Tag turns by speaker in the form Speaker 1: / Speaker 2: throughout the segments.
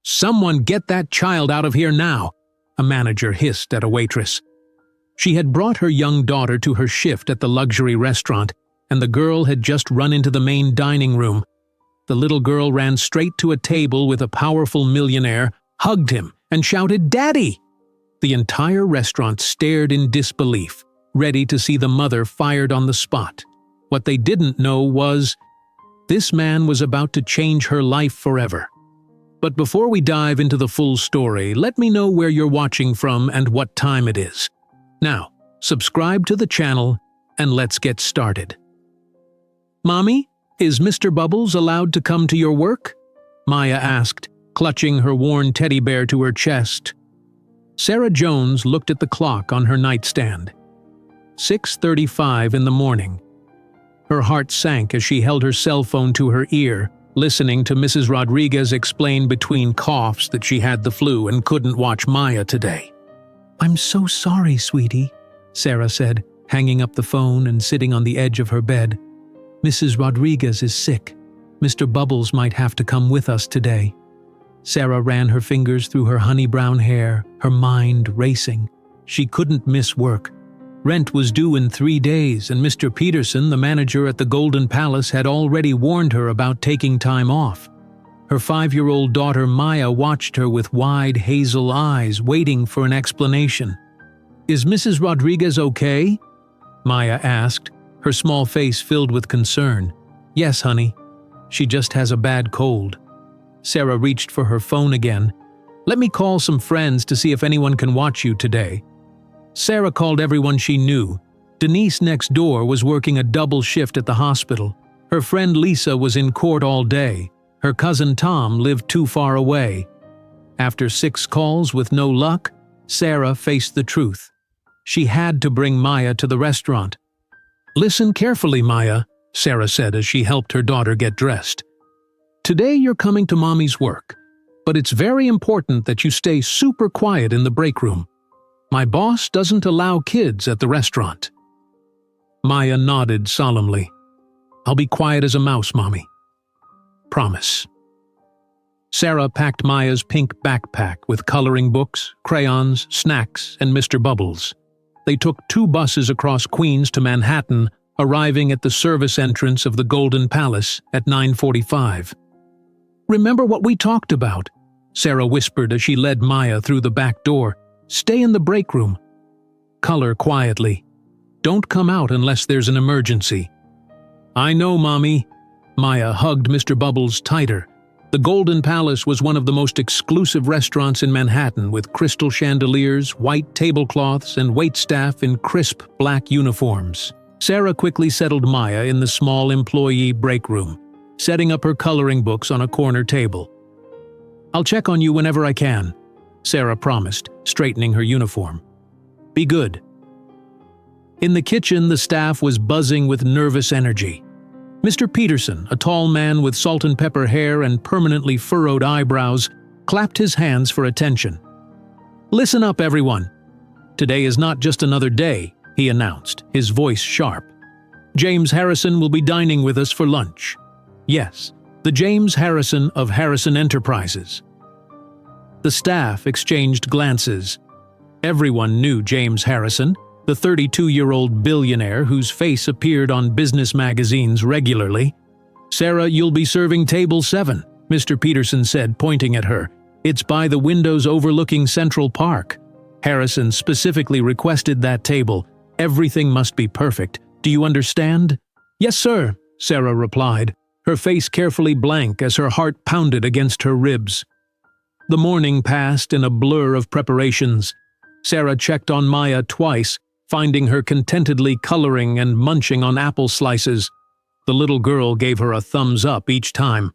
Speaker 1: "Someone get that child out of here now," a manager hissed at a waitress. She had brought her young daughter to her shift at the luxury restaurant, and the girl had just run into the main dining room. The little girl ran straight to a table with a powerful millionaire, hugged him, and shouted, "Daddy!" The entire restaurant stared in disbelief, ready to see the mother fired on the spot. What they didn't know was, this man was about to change her life forever. But before we dive into the full story, let me know where you're watching from and what time it is. Now, subscribe to the channel, and let's get started. "Mommy, is Mr. Bubbles allowed to come to your work?" Maya asked, clutching her worn teddy bear to her chest. Sarah Jones looked at the clock on her nightstand. 6:35 in the morning. Her heart sank as she held her cell phone to her ear, listening to Mrs. Rodriguez explain between coughs that she had the flu and couldn't watch Maya today. "I'm so sorry, sweetie," Sarah said, hanging up the phone and sitting on the edge of her bed. "Mrs. Rodriguez is sick. Mr. Bubbles might have to come with us today." Sarah ran her fingers through her honey-brown hair, her mind racing. She couldn't miss work. Rent was due in 3 days, and Mr. Peterson, the manager at the Golden Palace, had already warned her about taking time off. Her 5-year-old daughter Maya watched her with wide hazel eyes, waiting for an explanation. "Is Mrs. Rodriguez okay?" Maya asked, her small face filled with concern. "Yes, honey. She just has a bad cold." Sarah reached for her phone again. "Let me call some friends to see if anyone can watch you today." Sarah called everyone she knew. Denise next door was working a double shift at the hospital. Her friend Lisa was in court all day. Her cousin Tom lived too far away. After 6 calls with no luck, Sarah faced the truth. She had to bring Maya to the restaurant. "Listen carefully, Maya," Sarah said as she helped her daughter get dressed. "Today you're coming to Mommy's work, but it's very important that you stay super quiet in the break room. My boss doesn't allow kids at the restaurant." Maya nodded solemnly. "I'll be quiet as a mouse, Mommy. Promise." Sarah packed Maya's pink backpack with coloring books, crayons, snacks, and Mr. Bubbles. They took 2 buses across Queens to Manhattan, arriving at the service entrance of the Golden Palace at 9:45. "Remember what we talked about?" Sarah whispered as she led Maya through the back door. "Stay in the break room. Color quietly. Don't come out unless there's an emergency." "I know, Mommy." Maya hugged Mr. Bubbles tighter. The Golden Palace was one of the most exclusive restaurants in Manhattan, with crystal chandeliers, white tablecloths, and waitstaff in crisp black uniforms. Sarah quickly settled Maya in the small employee break room, setting up her coloring books on a corner table. "I'll check on you whenever I can," Sarah promised, straightening her uniform. "Be good." In the kitchen, the staff was buzzing with nervous energy. Mr. Peterson, a tall man with salt and pepper hair and permanently furrowed eyebrows, clapped his hands for attention. "Listen up, everyone. Today is not just another day," he announced, his voice sharp. "James Harrison will be dining with us for lunch. Yes, the James Harrison of Harrison Enterprises." The staff exchanged glances. Everyone knew James Harrison, the 32-year-old billionaire whose face appeared on business magazines regularly. "Sarah, you'll be serving table 7, Mr. Peterson said, pointing at her. "It's by the windows overlooking Central Park. Harrison specifically requested that table. Everything must be perfect. Do you understand?" "Yes, sir," Sarah replied, her face carefully blank as her heart pounded against her ribs. The morning passed in a blur of preparations. Sarah checked on Maya twice, finding her contentedly coloring and munching on apple slices. The little girl gave her a thumbs up each time.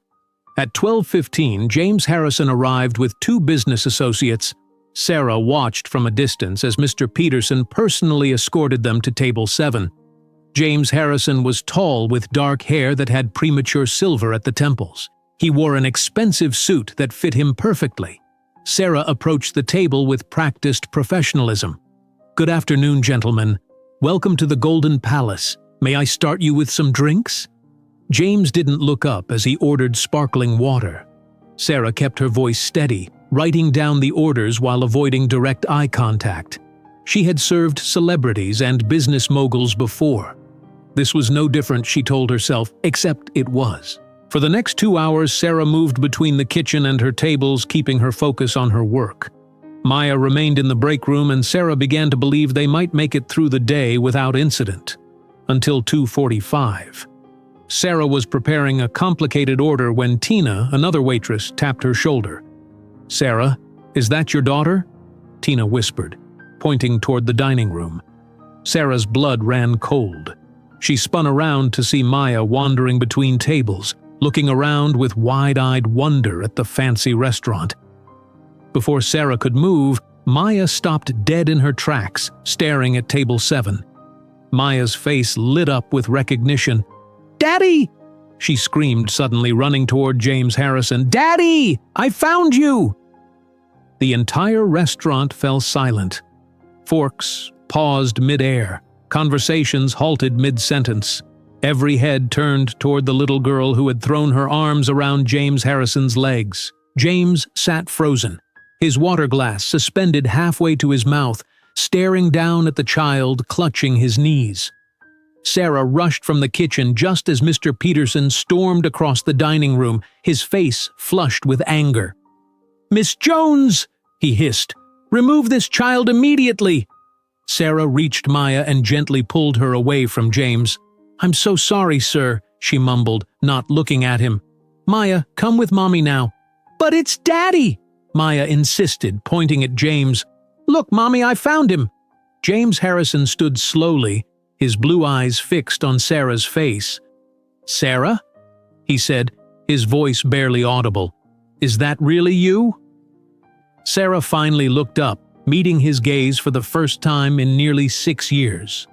Speaker 1: At 12:15, James Harrison arrived with 2 business associates. Sarah watched from a distance as Mr. Peterson personally escorted them to table 7. James Harrison was tall with dark hair that had premature silver at the temples. He wore an expensive suit that fit him perfectly. Sarah approached the table with practiced professionalism. "Good afternoon, gentlemen. Welcome to the Golden Palace. May I start you with some drinks?" James didn't look up as he ordered sparkling water. Sarah kept her voice steady, writing down the orders while avoiding direct eye contact. She had served celebrities and business moguls before. This was no different, she told herself, except it was. For the next 2 hours, Sarah moved between the kitchen and her tables, keeping her focus on her work. Maya remained in the break room, and Sarah began to believe they might make it through the day without incident. Until 2:45. Sarah was preparing a complicated order when Tina, another waitress, tapped her shoulder. "Sarah, is that your daughter?" Tina whispered, pointing toward the dining room. Sarah's blood ran cold. She spun around to see Maya wandering between tables, looking around with wide-eyed wonder at the fancy restaurant. Before Sarah could move, Maya stopped dead in her tracks, staring at table 7. Maya's face lit up with recognition. "Daddy!" she screamed, suddenly running toward James Harrison. "Daddy! I found you!" The entire restaurant fell silent. Forks paused mid-air. Conversations halted mid-sentence. Every head turned toward the little girl who had thrown her arms around James Harrison's legs. James sat frozen, his water glass suspended halfway to his mouth, staring down at the child clutching his knees. Sarah rushed from the kitchen just as Mr. Peterson stormed across the dining room, his face flushed with anger. "Miss Jones!" he hissed. "Remove this child immediately!" Sarah reached Maya and gently pulled her away from James. "I'm so sorry, sir," she mumbled, not looking at him. "Maya, come with Mommy now." "But it's Daddy!" Maya insisted, pointing at James. "Look, Mommy, I found him!" James Harrison stood slowly, his blue eyes fixed on Sarah's face. "Sarah?" he said, his voice barely audible. "Is that really you?" Sarah finally looked up, meeting his gaze for the first time in nearly 6 years.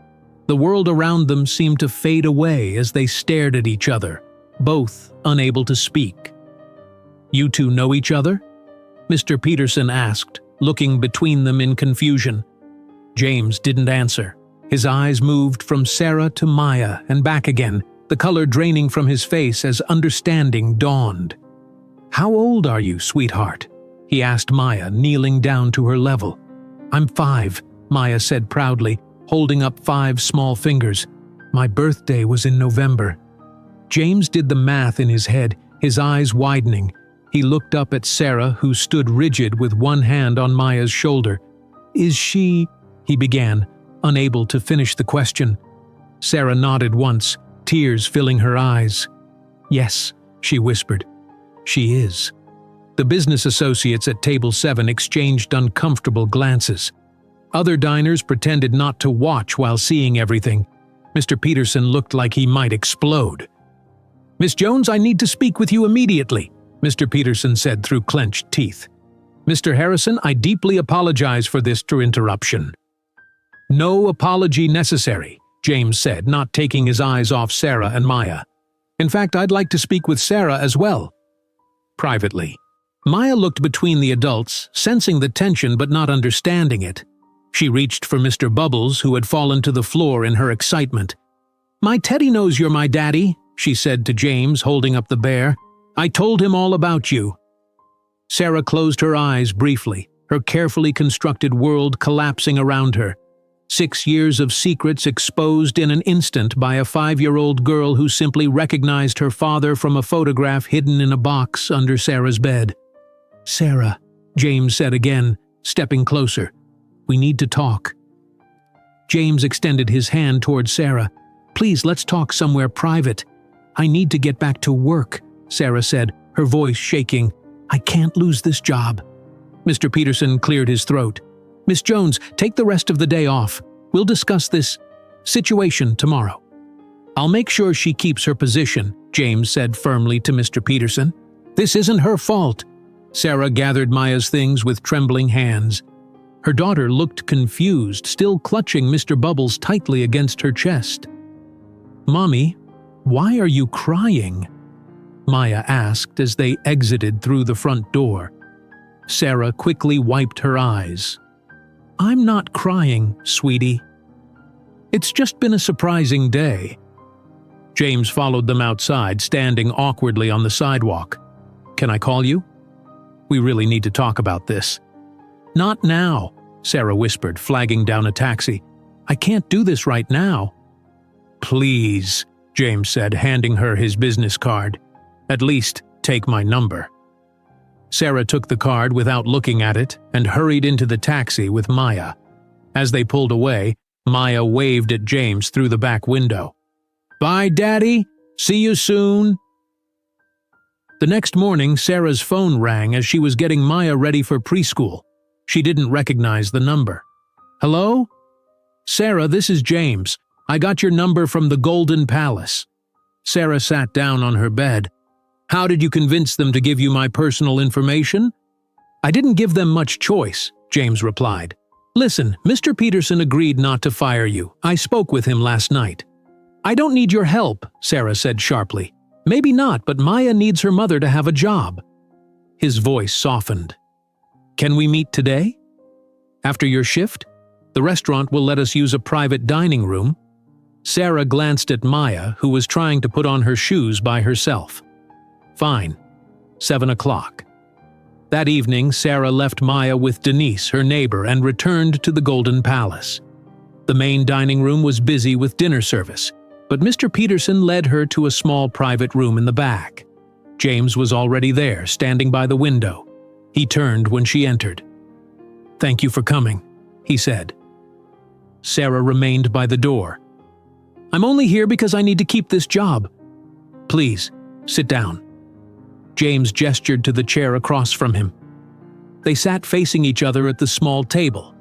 Speaker 1: The world around them seemed to fade away as they stared at each other, both unable to speak. "You two know each other?" Mr. Peterson asked, looking between them in confusion. James didn't answer. His eyes moved from Sarah to Maya and back again, the color draining from his face as understanding dawned. "How old are you, sweetheart?" he asked Maya, kneeling down to her level. "I'm 5, Maya said proudly, holding up 5 small fingers. "My birthday was in November." James did the math in his head, his eyes widening. He looked up at Sarah, who stood rigid with one hand on Maya's shoulder. "Is she—" he began, unable to finish the question. Sarah nodded once, tears filling her eyes. "Yes," she whispered. "She is." The business associates at table 7 exchanged uncomfortable glances. Other diners pretended not to watch while seeing everything. Mr. Peterson looked like he might explode. "Miss Jones, I need to speak with you immediately," Mr. Peterson said through clenched teeth. "Mr. Harrison, I deeply apologize for this interruption." "No apology necessary," James said, not taking his eyes off Sarah and Maya. "In fact, I'd like to speak with Sarah as well." Privately. Maya looked between the adults, sensing the tension but not understanding it. She reached for Mr. Bubbles, who had fallen to the floor in her excitement. "My Teddy knows you're my daddy," she said to James, holding up the bear. "I told him all about you." Sarah closed her eyes briefly, her carefully constructed world collapsing around her. 6 years of secrets exposed in an instant by a 5-year-old girl who simply recognized her father from a photograph hidden in a box under Sarah's bed. "Sarah," James said again, stepping closer. "We need to talk." James extended his hand toward Sarah. "Please, let's talk somewhere private." "I need to get back to work," Sarah said, her voice shaking. "I can't lose this job." Mr. Peterson cleared his throat. "Miss Jones, take the rest of the day off. We'll discuss this situation tomorrow." "I'll make sure she keeps her position," James said firmly to Mr. Peterson. "This isn't her fault." Sarah gathered Maya's things with trembling hands. Her daughter looked confused, still clutching Mr. Bubbles tightly against her chest. "Mommy, why are you crying?" Maya asked as they exited through the front door. Sarah quickly wiped her eyes. "I'm not crying, sweetie. It's just been a surprising day." James followed them outside, standing awkwardly on the sidewalk. "Can I call you?" We really need to talk about this." "Not now," Sarah whispered, flagging down a taxi. "I can't do this right now." "Please," James said, handing her his business card. "At least take my number." Sarah took the card without looking at it and hurried into the taxi with Maya. As they pulled away, Maya waved at James through the back window. "Bye, Daddy. See you soon." The next morning, Sarah's phone rang as she was getting Maya ready for preschool. She didn't recognize the number. "Hello? Sarah, this is James. I got your number from the Golden Palace." Sarah sat down on her bed. "How did you convince them to give you my personal information?" "I didn't give them much choice," James replied. "Listen, Mr. Peterson agreed not to fire you. I spoke with him last night." "I don't need your help," Sarah said sharply. "Maybe not, but Maya needs her mother to have a job." His voice softened. "Can we meet today? After your shift? The restaurant will let us use a private dining room." Sarah glanced at Maya, who was trying to put on her shoes by herself. "Fine. 7 o'clock. That evening, Sarah left Maya with Denise, her neighbor, and returned to the Golden Palace. The main dining room was busy with dinner service, but Mr. Peterson led her to a small private room in the back. James was already there, standing by the window. He turned when she entered. "Thank you for coming," he said. Sarah remained by the door. "I'm only here because I need to keep this job." "Please, sit down." James gestured to the chair across from him. They sat facing each other at the small table.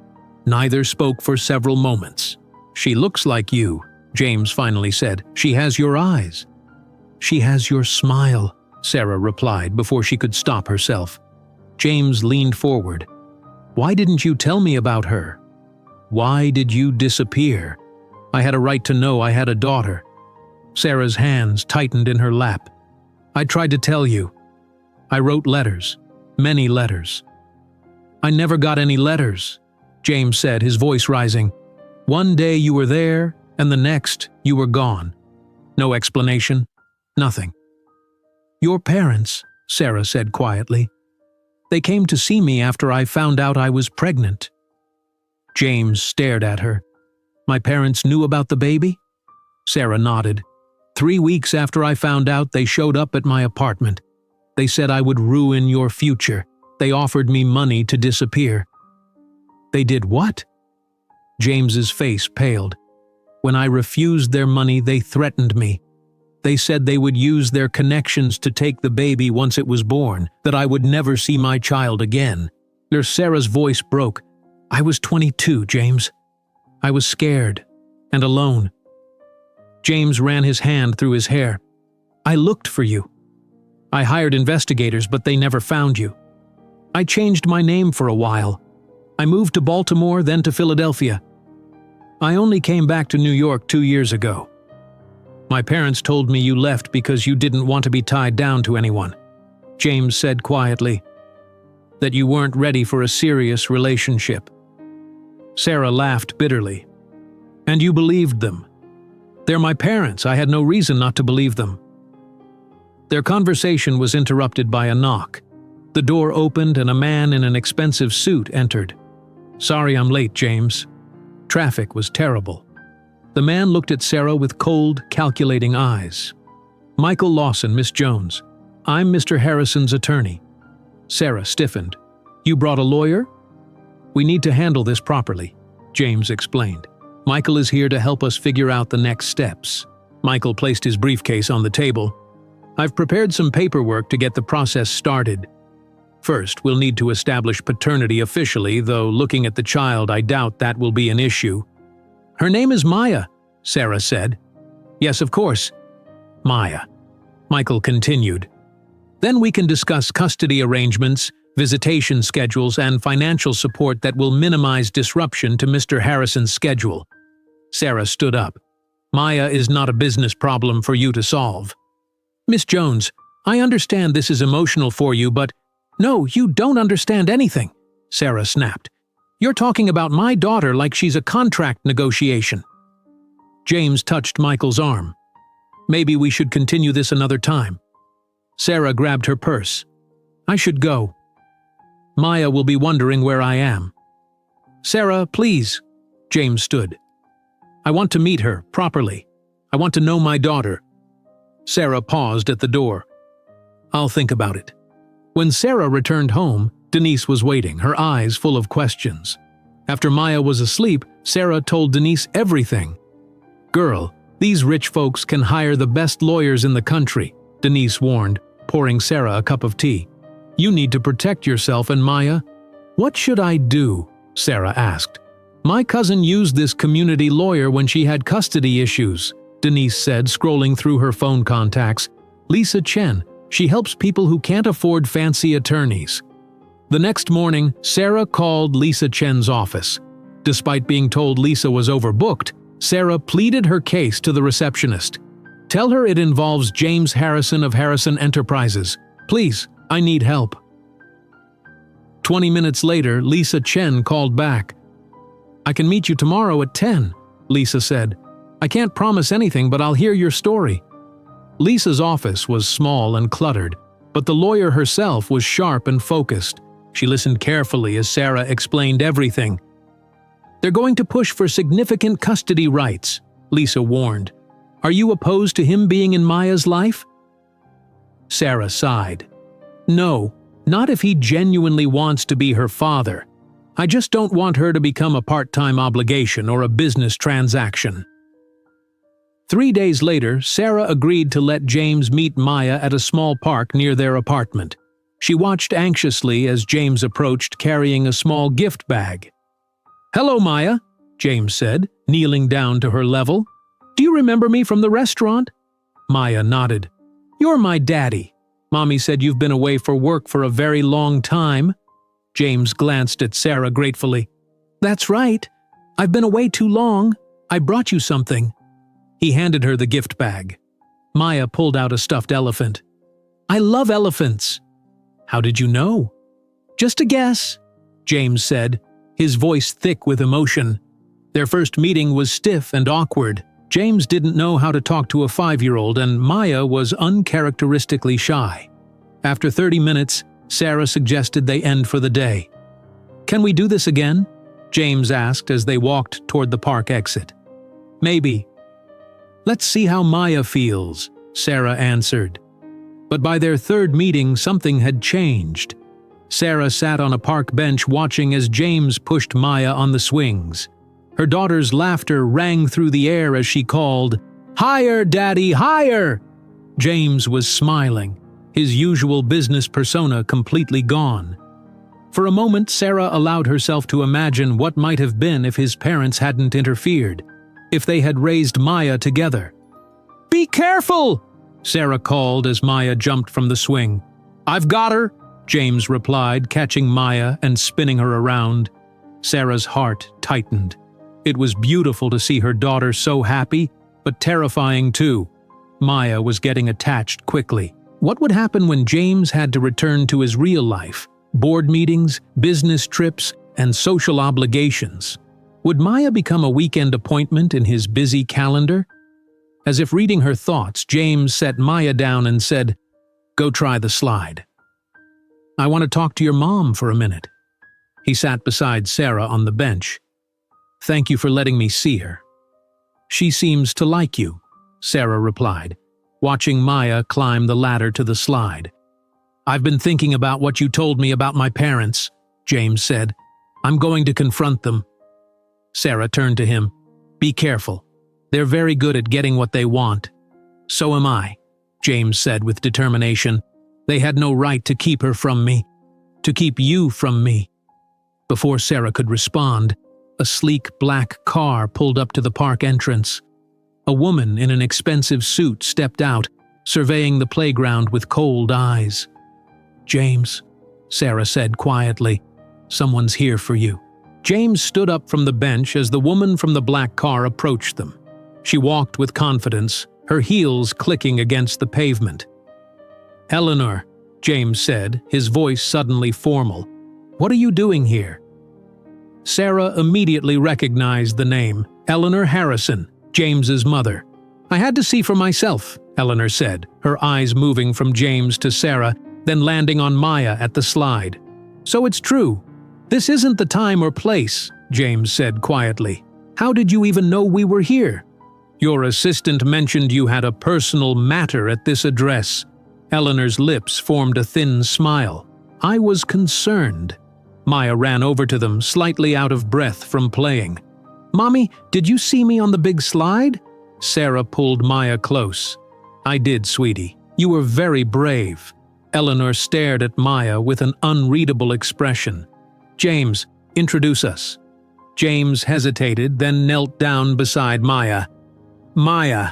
Speaker 1: Neither spoke for several moments. "She looks like you," James finally said. "She has your eyes." "She has your smile," Sarah replied before she could stop herself. James leaned forward. "Why didn't you tell me about her? Why did you disappear? I had a right to know I had a daughter." Sarah's hands tightened in her lap. "I tried to tell you. I wrote letters, many letters." "I never got any letters," James said, his voice rising. "One day you were there, and the next you were gone. No explanation, nothing." "Your parents," Sarah said quietly. "They came to see me after I found out I was pregnant." James stared at her. "My parents knew about the baby?" Sarah nodded. 3 weeks after I found out, they showed up at my apartment. They said I would ruin your future. They offered me money to disappear." "They did what?" James's face paled. "When I refused their money, they threatened me. They said they would use their connections to take the baby once it was born, that I would never see my child again." Sarah's voice broke. "I was 22, James. I was scared and alone." James ran his hand through his hair. "I looked for you. I hired investigators, but they never found you. I changed my name for a while. I moved to Baltimore, then to Philadelphia. I only came back to New York 2 years ago. My parents told me you left because you didn't want to be tied down to anyone," James said quietly. "That you weren't ready for a serious relationship." Sarah laughed bitterly. "And you believed them. They're my parents. I had no reason not to believe them." Their conversation was interrupted by a knock. The door opened and a man in an expensive suit entered. "Sorry I'm late, James. Traffic was terrible." The man looked at Sarah with cold, calculating eyes. "Michael Lawson, Miss Jones. I'm Mr. Harrison's attorney." Sarah stiffened. "You brought a lawyer?" "We need to handle this properly," James explained. "Michael is here to help us figure out the next steps." Michael placed his briefcase on the table. "I've prepared some paperwork to get the process started. First, we'll need to establish paternity officially, though looking at the child, I doubt that will be an issue." "Her name is Maya," Sarah said. "Yes, of course. Maya." Michael continued. "Then we can discuss custody arrangements, visitation schedules, and financial support that will minimize disruption to Mr. Harrison's schedule." Sarah stood up. "Maya is not a business problem for you to solve." "Miss Jones, I understand this is emotional for you, but—" "No, you don't understand anything," Sarah snapped. "You're talking about my daughter like she's a contract negotiation." James touched Michael's arm. "Maybe we should continue this another time." Sarah grabbed her purse. "I should go. Maya will be wondering where I am." "Sarah, please." James stood. "I want to meet her, properly. I want to know my daughter." Sarah paused at the door. "I'll think about it." When Sarah returned home, Denise was waiting, her eyes full of questions. After Maya was asleep, Sarah told Denise everything. "Girl, these rich folks can hire the best lawyers in the country," Denise warned, pouring Sarah a cup of tea. "You need to protect yourself and Maya." "What should I do?" Sarah asked. "My cousin used this community lawyer when she had custody issues," Denise said, scrolling through her phone contacts. "Lisa Chen. She helps people who can't afford fancy attorneys." The next morning, Sarah called Lisa Chen's office. Despite being told Lisa was overbooked, Sarah pleaded her case to the receptionist. "Tell her it involves James Harrison of Harrison Enterprises. Please, I need help." 20 minutes later, Lisa Chen called back. "I can meet you tomorrow at 10, Lisa said. "I can't promise anything, but I'll hear your story." Lisa's office was small and cluttered, but the lawyer herself was sharp and focused. She listened carefully as Sarah explained everything. "They're going to push for significant custody rights," Lisa warned. "Are you opposed to him being in Maya's life?" Sarah sighed. "No, not if he genuinely wants to be her father. I just don't want her to become a part-time obligation or a business transaction." 3 days later, Sarah agreed to let James meet Maya at a small park near their apartment. She watched anxiously as James approached carrying a small gift bag. "Hello, Maya," James said, kneeling down to her level. "Do you remember me from the restaurant?" Maya nodded. "You're my daddy. Mommy said you've been away for work for a very long time." James glanced at Sarah gratefully. "That's right. I've been away too long. I brought you something." He handed her the gift bag. Maya pulled out a stuffed elephant. "I love elephants." "How did you know?" "Just a guess," James said, his voice thick with emotion. Their first meeting was stiff and awkward. James didn't know how to talk to a 5-year-old, and Maya was uncharacteristically shy. After 30 minutes, Sarah suggested they end for the day. "Can we do this again?" James asked as they walked toward the park exit. "Maybe." "Let's see how Maya feels," Sarah answered. But by their third meeting, something had changed. Sarah sat on a park bench watching as James pushed Maya on the swings. Her daughter's laughter rang through the air as she called, "Higher, Daddy, higher!" James was smiling, his usual business persona completely gone. For a moment, Sarah allowed herself to imagine what might have been if his parents hadn't interfered, if they had raised Maya together. "Be careful!" Sarah called as Maya jumped from the swing. "I've got her," James replied, catching Maya and spinning her around. Sarah's heart tightened. It was beautiful to see her daughter so happy, but terrifying too. Maya was getting attached quickly. What would happen when James had to return to his real life? Board meetings, business trips, and social obligations. Would Maya become a weekend appointment in his busy calendar? As if reading her thoughts, James set Maya down and said, "Go try the slide." "I want to talk to your mom for a minute." He sat beside Sarah on the bench. "Thank you for letting me see her." "She seems to like you," Sarah replied, watching Maya climb the ladder to the slide. "I've been thinking about what you told me about my parents," James said. "I'm going to confront them." Sarah turned to him. "Be careful. They're very good at getting what they want." "So am I," James said with determination. "They had no right to keep her from me, to keep you from me." Before Sarah could respond, a sleek black car pulled up to the park entrance. A woman in an expensive suit stepped out, surveying the playground with cold eyes. "James," Sarah said quietly, "someone's here for you." James stood up from the bench as the woman from the black car approached them. She walked with confidence, her heels clicking against the pavement. "Eleanor," James said, his voice suddenly formal. "What are you doing here?" Sarah immediately recognized the name, Eleanor Harrison, James's mother. "I had to see for myself," Eleanor said, her eyes moving from James to Sarah, then landing on Maya at the slide. So it's true. This isn't the time or place, James said quietly. How did you even know we were here? Your assistant mentioned you had a personal matter at this address. Eleanor's lips formed a thin smile. I was concerned. Maya ran over to them, slightly out of breath from playing. Mommy, did you see me on the big slide? Sarah pulled Maya close. I did, sweetie. You were very brave. Eleanor stared at Maya with an unreadable expression. James, introduce us. James hesitated, then knelt down beside Maya. Maya,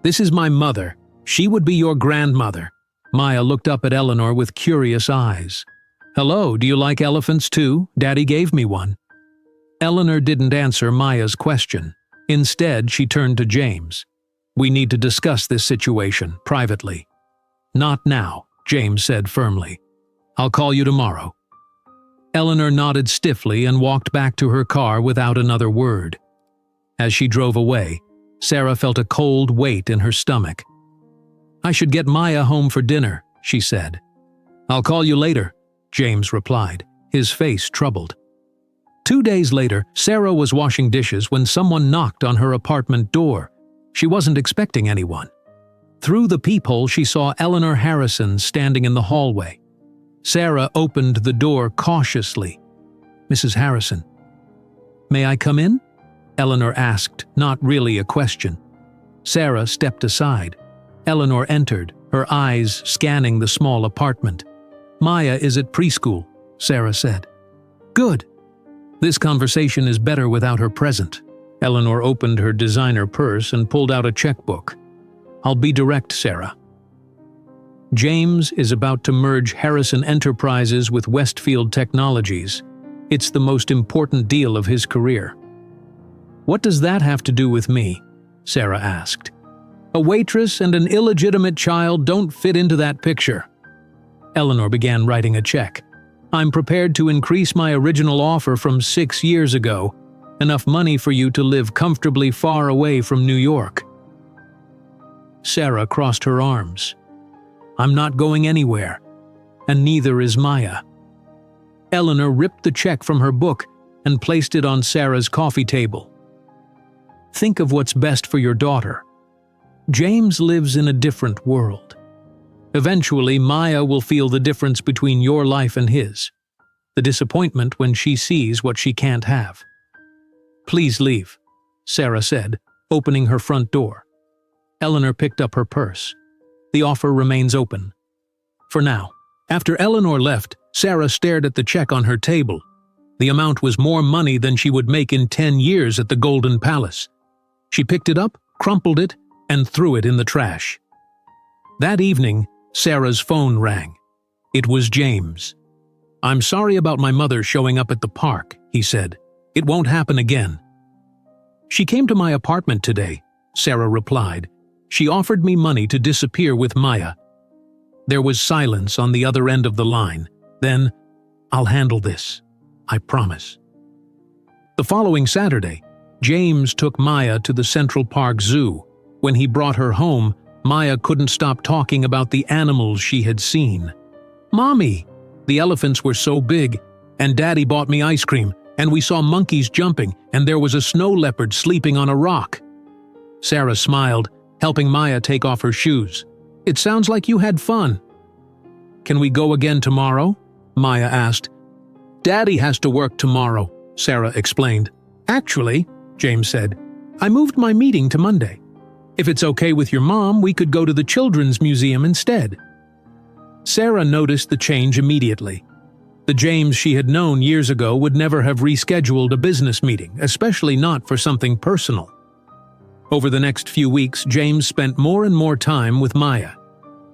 Speaker 1: this is my mother. She would be your grandmother. Maya looked up at Eleanor with curious eyes. Hello, do you like elephants too? Daddy gave me one. Eleanor didn't answer Maya's question. Instead, she turned to James. We need to discuss this situation, privately. Not now, James said firmly. I'll call you tomorrow. Eleanor nodded stiffly and walked back to her car without another word. As she drove away, Sarah felt a cold weight in her stomach. I should get Maya home for dinner, she said. I'll call you later, James replied, his face troubled. 2 days later, Sarah was washing dishes when someone knocked on her apartment door. She wasn't expecting anyone. Through the peephole, she saw Eleanor Harrison standing in the hallway. Sarah opened the door cautiously. Mrs. Harrison. May I come in? Eleanor asked, not really a question. Sarah stepped aside. Eleanor entered, her eyes scanning the small apartment. Maya is at preschool, Sarah said. Good. This conversation is better without her present. Eleanor opened her designer purse and pulled out a checkbook. I'll be direct, Sarah. James is about to merge Harrison Enterprises with Westfield Technologies. It's the most important deal of his career. What does that have to do with me? Sarah asked. A waitress and an illegitimate child don't fit into that picture. Eleanor began writing a check. I'm prepared to increase my original offer from 6 years ago, enough money for you to live comfortably far away from New York. Sarah crossed her arms. I'm not going anywhere, and neither is Maya. Eleanor ripped the check from her book and placed it on Sarah's coffee table. Think of what's best for your daughter. James lives in a different world. Eventually, Maya will feel the difference between your life and his. The disappointment when she sees what she can't have. Please leave, Sarah said, opening her front door. Eleanor picked up her purse. The offer remains open. For now. After Eleanor left, Sarah stared at the check on her table. The amount was more money than she would make in 10 years at the Golden Palace. She picked it up, crumpled it, and threw it in the trash. That evening, Sarah's phone rang. It was James. I'm sorry about my mother showing up at the park, he said. It won't happen again. She came to my apartment today, Sarah replied. She offered me money to disappear with Maya. There was silence on the other end of the line. Then, I'll handle this. I promise. The following Saturday, James took Maya to the Central Park Zoo. When he brought her home, Maya couldn't stop talking about the animals she had seen. Mommy, the elephants were so big, and Daddy bought me ice cream, and we saw monkeys jumping, and there was a snow leopard sleeping on a rock. Sarah smiled, helping Maya take off her shoes. It sounds like you had fun. Can we go again tomorrow? Maya asked. Daddy has to work tomorrow, Sarah explained. Actually, James said, I moved my meeting to Monday. If it's okay with your mom, we could go to the Children's Museum instead. Sarah noticed the change immediately. The James she had known years ago would never have rescheduled a business meeting, especially not for something personal. Over the next few weeks, James spent more and more time with Maya.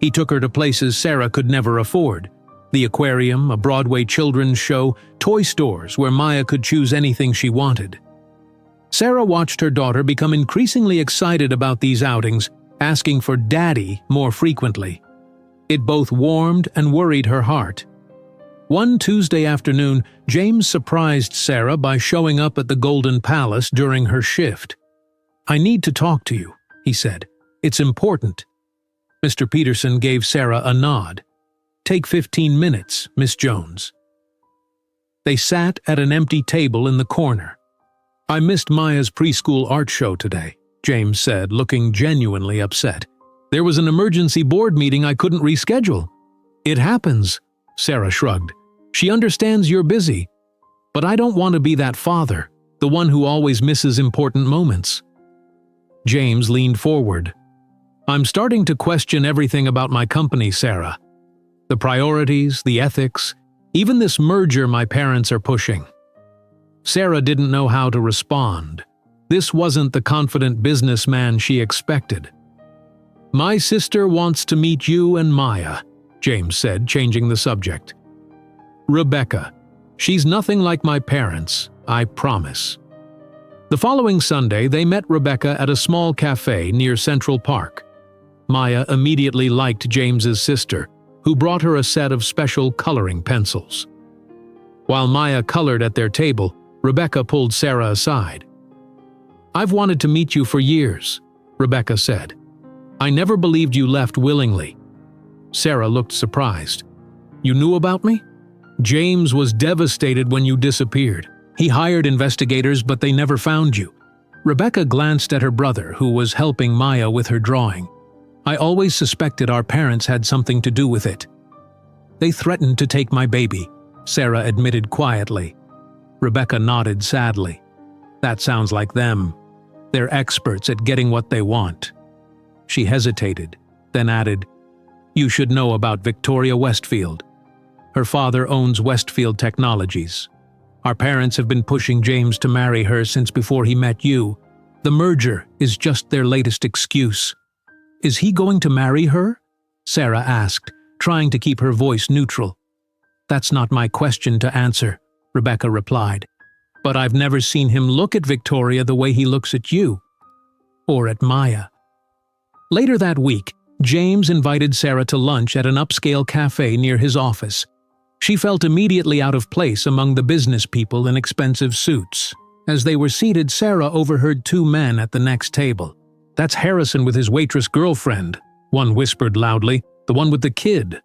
Speaker 1: He took her to places Sarah could never afford. The aquarium, a Broadway children's show, toy stores where Maya could choose anything she wanted. Sarah watched her daughter become increasingly excited about these outings, asking for Daddy more frequently. It both warmed and worried her heart. One Tuesday afternoon, James surprised Sarah by showing up at the Golden Palace during her shift. I need to talk to you, he said. It's important. Mr. Peterson gave Sarah a nod. Take 15 minutes, Miss Jones. They sat at an empty table in the corner. "I missed Maya's preschool art show today," James said, looking genuinely upset. "There was an emergency board meeting I couldn't reschedule." "It happens," Sarah shrugged. "She understands you're busy. But I don't want to be that father, the one who always misses important moments." James leaned forward. "I'm starting to question everything about my company, Sarah. The priorities, the ethics, even this merger my parents are pushing." Sarah didn't know how to respond. This wasn't the confident businessman she expected. "My sister wants to meet you and Maya," James said, changing the subject. "Rebecca. She's nothing like my parents, I promise." The following Sunday, they met Rebecca at a small cafe near Central Park. Maya immediately liked James's sister, who brought her a set of special coloring pencils. While Maya colored at their table, Rebecca pulled Sarah aside. "I've wanted to meet you for years," Rebecca said. "I never believed you left willingly." Sarah looked surprised. "You knew about me?" "James was devastated when you disappeared. He hired investigators, but they never found you." Rebecca glanced at her brother, who was helping Maya with her drawing. "I always suspected our parents had something to do with it." "They threatened to take my baby," Sarah admitted quietly. Rebecca nodded sadly. "That sounds like them. They're experts at getting what they want." She hesitated, then added, "You should know about Victoria Westfield. Her father owns Westfield Technologies. Our parents have been pushing James to marry her since before he met you. The merger is just their latest excuse." "Is he going to marry her?" Sarah asked, trying to keep her voice neutral. "That's not my question to answer," Rebecca replied. "But I've never seen him look at Victoria the way he looks at you. Or at Maya." Later that week, James invited Sarah to lunch at an upscale cafe near his office. She felt immediately out of place among the business people in expensive suits. As they were seated, Sarah overheard two men at the next table. "That's Harrison with his waitress girlfriend," one whispered loudly, "the one with the kid."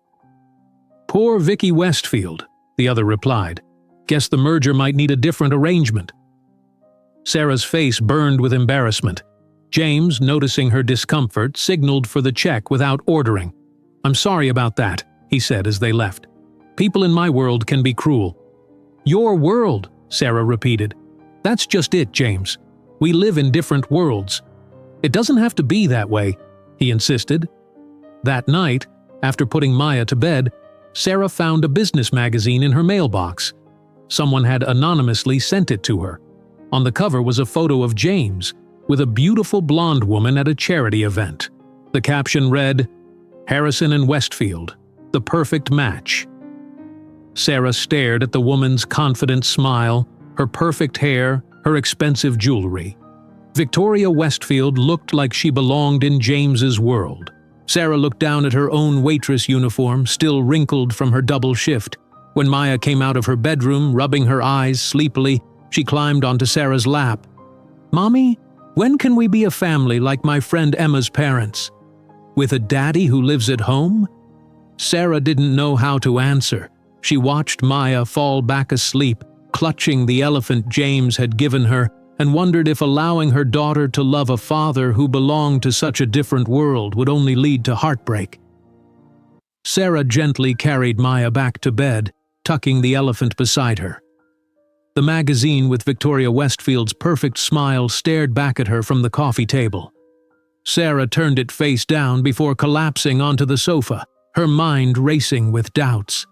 Speaker 1: "Poor Vicky Westfield," the other replied. "Guess the merger might need a different arrangement." Sarah's face burned with embarrassment. James, noticing her discomfort, signaled for the check without ordering. "I'm sorry about that," he said as they left. "People in my world can be cruel." "Your world," Sarah repeated. "That's just it, James. We live in different worlds. It doesn't have to be that way," he insisted. That night, after putting Maya to bed, Sarah found a business magazine in her mailbox. Someone had anonymously sent it to her. On the cover was a photo of James with a beautiful blonde woman at a charity event. The caption read, "Harrison and Westfield, the perfect match." Sarah stared at the woman's confident smile, her perfect hair, her expensive jewelry. Victoria Westfield looked like she belonged in James's world. Sarah looked down at her own waitress uniform, still wrinkled from her double shift. When Maya came out of her bedroom, rubbing her eyes sleepily, she climbed onto Sarah's lap. "Mommy, when can we be a family like my friend Emma's parents? With a daddy who lives at home?" Sarah didn't know how to answer. She watched Maya fall back asleep, clutching the elephant James had given her, and wondered if allowing her daughter to love a father who belonged to such a different world would only lead to heartbreak. Sarah gently carried Maya back to bed, tucking the elephant beside her. The magazine with Victoria Westfield's perfect smile stared back at her from the coffee table. Sarah turned it face down before collapsing onto the sofa, her mind racing with doubts.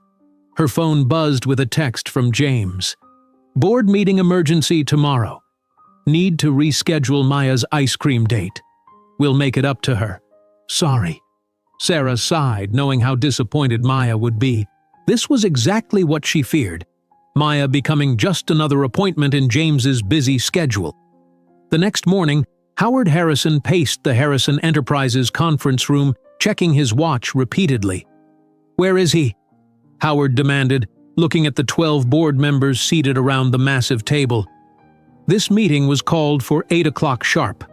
Speaker 1: Her phone buzzed with a text from James. "Board meeting emergency tomorrow. Need to reschedule Maya's ice cream date. We'll make it up to her. Sorry." Sarah sighed, knowing how disappointed Maya would be. This was exactly what she feared. Maya becoming just another appointment in James's busy schedule. The next morning, Howard Harrison paced the Harrison Enterprises conference room, checking his watch repeatedly. "Where is he?" Howard demanded, looking at the 12 board members seated around the massive table. This meeting was called for 8 o'clock sharp.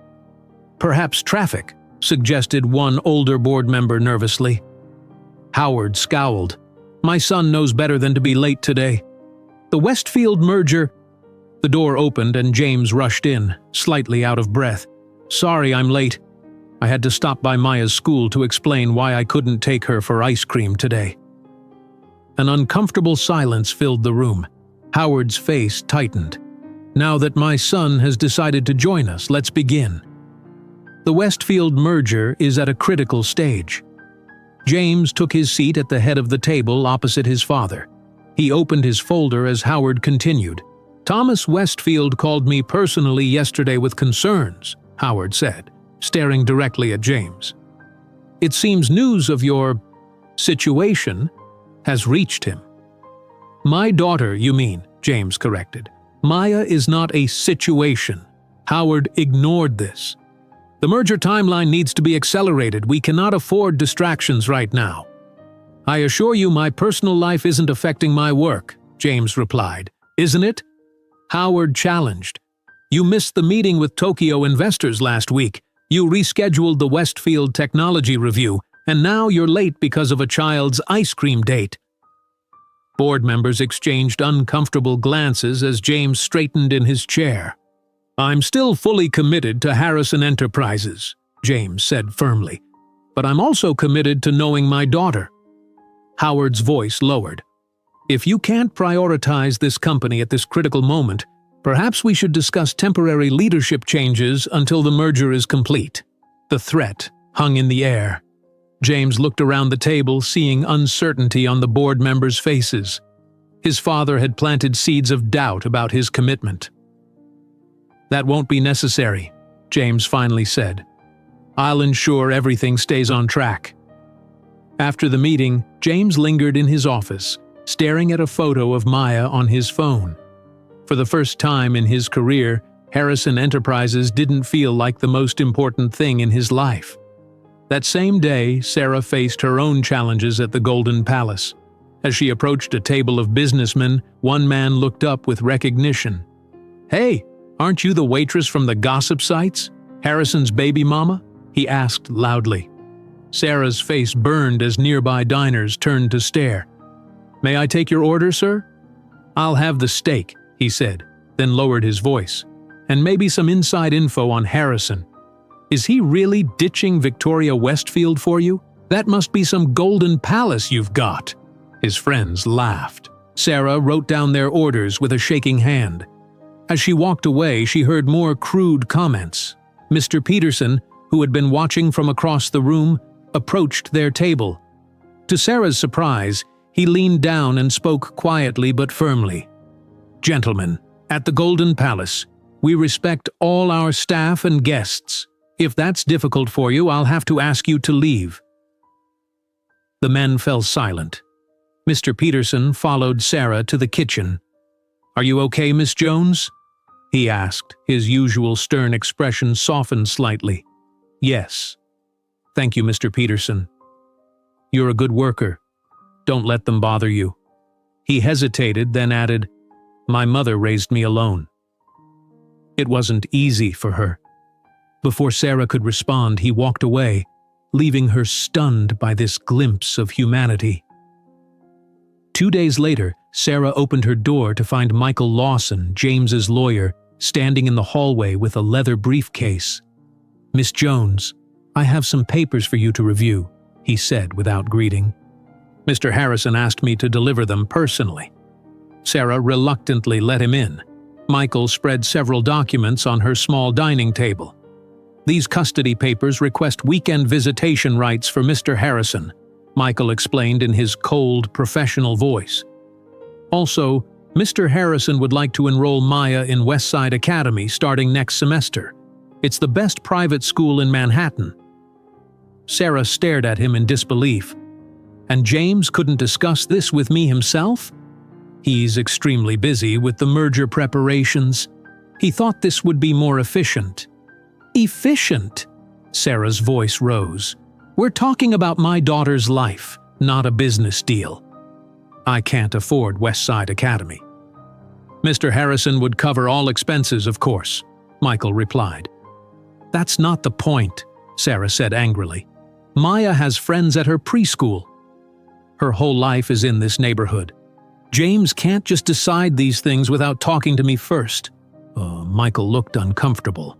Speaker 1: "Perhaps traffic," suggested one older board member nervously. Howard scowled. "My son knows better than to be late today." The Westfield merger. The door opened and James rushed in, slightly out of breath. Sorry, I'm late. I had to stop by Maya's school to explain why I couldn't take her for ice cream today. An uncomfortable silence filled the room. Howard's face tightened. Now that my son has decided to join us, let's begin. The Westfield merger is at a critical stage. James took his seat at the head of the table opposite his father. He opened his folder as Howard continued. Thomas Westfield called me personally yesterday with concerns, Howard said, staring directly at James. It seems news of your situation has reached him. My daughter, you mean, James corrected. Maya is not a situation. Howard ignored this. The merger timeline needs to be accelerated. We cannot afford distractions right now. I assure you my personal life isn't affecting my work, James replied. Isn't it? Howard challenged. You missed the meeting with Tokyo investors last week. You rescheduled the Westfield technology review, and now you're late because of a child's ice cream date. Board members exchanged uncomfortable glances as James straightened in his chair. I'm still fully committed to Harrison Enterprises, James said firmly, but I'm also committed to knowing my daughter. Howard's voice lowered. If you can't prioritize this company at this critical moment, perhaps we should discuss temporary leadership changes until the merger is complete. The threat hung in the air. James looked around the table, seeing uncertainty on the board members' faces. His father had planted seeds of doubt about his commitment. That won't be necessary, James finally said. I'll ensure everything stays on track. After the meeting, James lingered in his office, staring at a photo of Maya on his phone. For the first time in his career, Harrison Enterprises didn't feel like the most important thing in his life. That same day, Sarah faced her own challenges at the Golden Palace. As she approached a table of businessmen, one man looked up with recognition. Hey, aren't you the waitress from the gossip sites? Harrison's baby mama? He asked loudly. Sarah's face burned as nearby diners turned to stare. May I take your order, sir? I'll have the steak, he said, then lowered his voice. And maybe some inside info on Harrison. Is he really ditching Victoria Westfield for you? That must be some golden palace you've got. His friends laughed. Sarah wrote down their orders with a shaking hand. As she walked away, she heard more crude comments. Mr. Peterson, who had been watching from across the room, approached their table. To Sarah's surprise, he leaned down and spoke quietly but firmly. Gentlemen, at the Golden Palace, we respect all our staff and guests. If that's difficult for you, I'll have to ask you to leave. The men fell silent. Mr. Peterson followed Sarah to the kitchen. Are you okay, Miss Jones? He asked, his usual stern expression softened slightly. Yes. Thank you, Mr. Peterson. You're a good worker. Don't let them bother you. He hesitated, then added, My mother raised me alone. It wasn't easy for her. Before Sarah could respond, he walked away, leaving her stunned by this glimpse of humanity. 2 days later, Sarah opened her door to find Michael Lawson, James's lawyer, standing in the hallway with a leather briefcase. Miss Jones, I have some papers for you to review, he said without greeting. Mr. Harrison asked me to deliver them personally. Sarah reluctantly let him in. Michael spread several documents on her small dining table. These custody papers request weekend visitation rights for Mr. Harrison, Michael explained in his cold, professional voice. Also, Mr. Harrison would like to enroll Maya in Westside Academy starting next semester. It's the best private school in Manhattan. Sarah stared at him in disbelief. And James couldn't discuss this with me himself? He's extremely busy with the merger preparations. He thought this would be more efficient. Efficient? Sarah's voice rose. We're talking about my daughter's life, not a business deal. I can't afford Westside Academy. Mr. Harrison would cover all expenses, of course, Michael replied. That's not the point, Sarah said angrily. Maya has friends at her preschool. Her whole life is in this neighborhood. James can't just decide these things without talking to me first. Michael looked uncomfortable.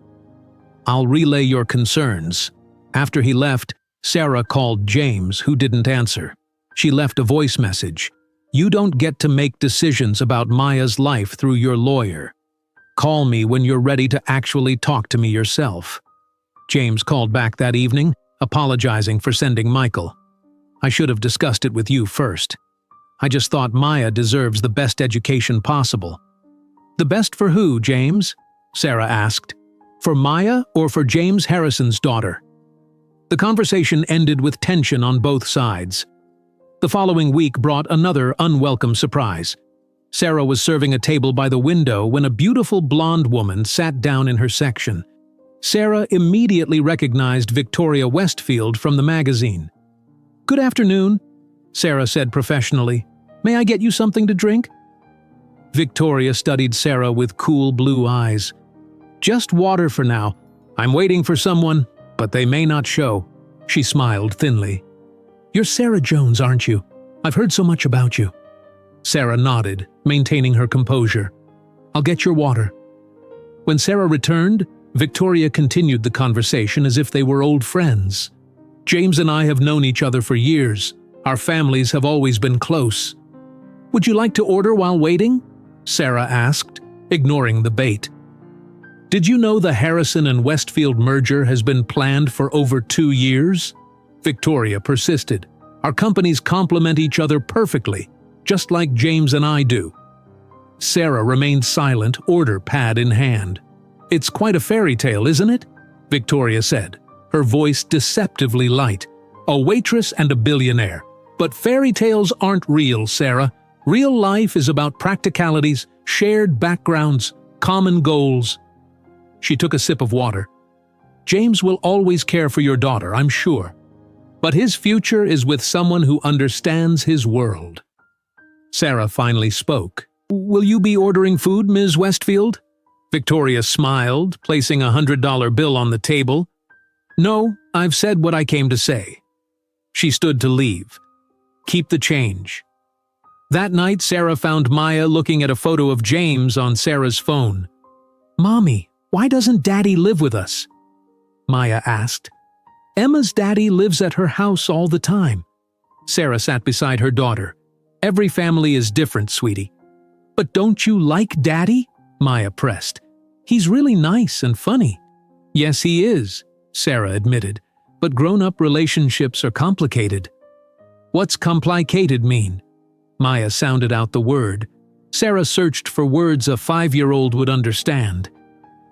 Speaker 1: I'll relay your concerns. After he left, Sarah called James, who didn't answer. She left a voice message. You don't get to make decisions about Maya's life through your lawyer. Call me when you're ready to actually talk to me yourself. James called back that evening, apologizing for sending Michael. I should have discussed it with you first. I just thought Maya deserves the best education possible. The best for who, James? Sarah asked. For Maya or for James Harrison's daughter? The conversation ended with tension on both sides. The following week brought another unwelcome surprise. Sarah was serving a table by the window when a beautiful blonde woman sat down in her section. Sarah immediately recognized Victoria Westfield from the magazine. Good afternoon, Sarah said professionally. May I get you something to drink? Victoria studied Sarah with cool blue eyes. Just water for now. I'm waiting for someone, but they may not show. She smiled thinly. You're Sarah Jones, aren't you? I've heard so much about you. Sarah nodded, maintaining her composure. I'll get your water. When Sarah returned, Victoria continued the conversation as if they were old friends. James and I have known each other for years. Our families have always been close. Would you like to order while waiting? Sarah asked, ignoring the bait. Did you know the Harrison and Westfield merger has been planned for over 2 years? Victoria persisted. Our companies complement each other perfectly, just like James and I do. Sarah remained silent, order pad in hand. It's quite a fairy tale, isn't it? Victoria said, her voice deceptively light. A waitress and a billionaire. But fairy tales aren't real, Sarah. Real life is about practicalities, shared backgrounds, common goals. She took a sip of water. James will always care for your daughter, I'm sure. But his future is with someone who understands his world. Sarah finally spoke. Will you be ordering food, Ms. Westfield? Victoria smiled, placing a $100 bill on the table. No, I've said what I came to say. She stood to leave. Keep the change. That night, Sarah found Maya looking at a photo of James on Sarah's phone. Mommy, why doesn't Daddy live with us? Maya asked. Emma's daddy lives at her house all the time. Sarah sat beside her daughter. Every family is different, sweetie. But don't you like Daddy? Maya pressed. He's really nice and funny. Yes, he is, Sarah admitted. But grown-up relationships are complicated. What's complicated mean? Maya sounded out the word. Sarah searched for words a 5-year-old would understand.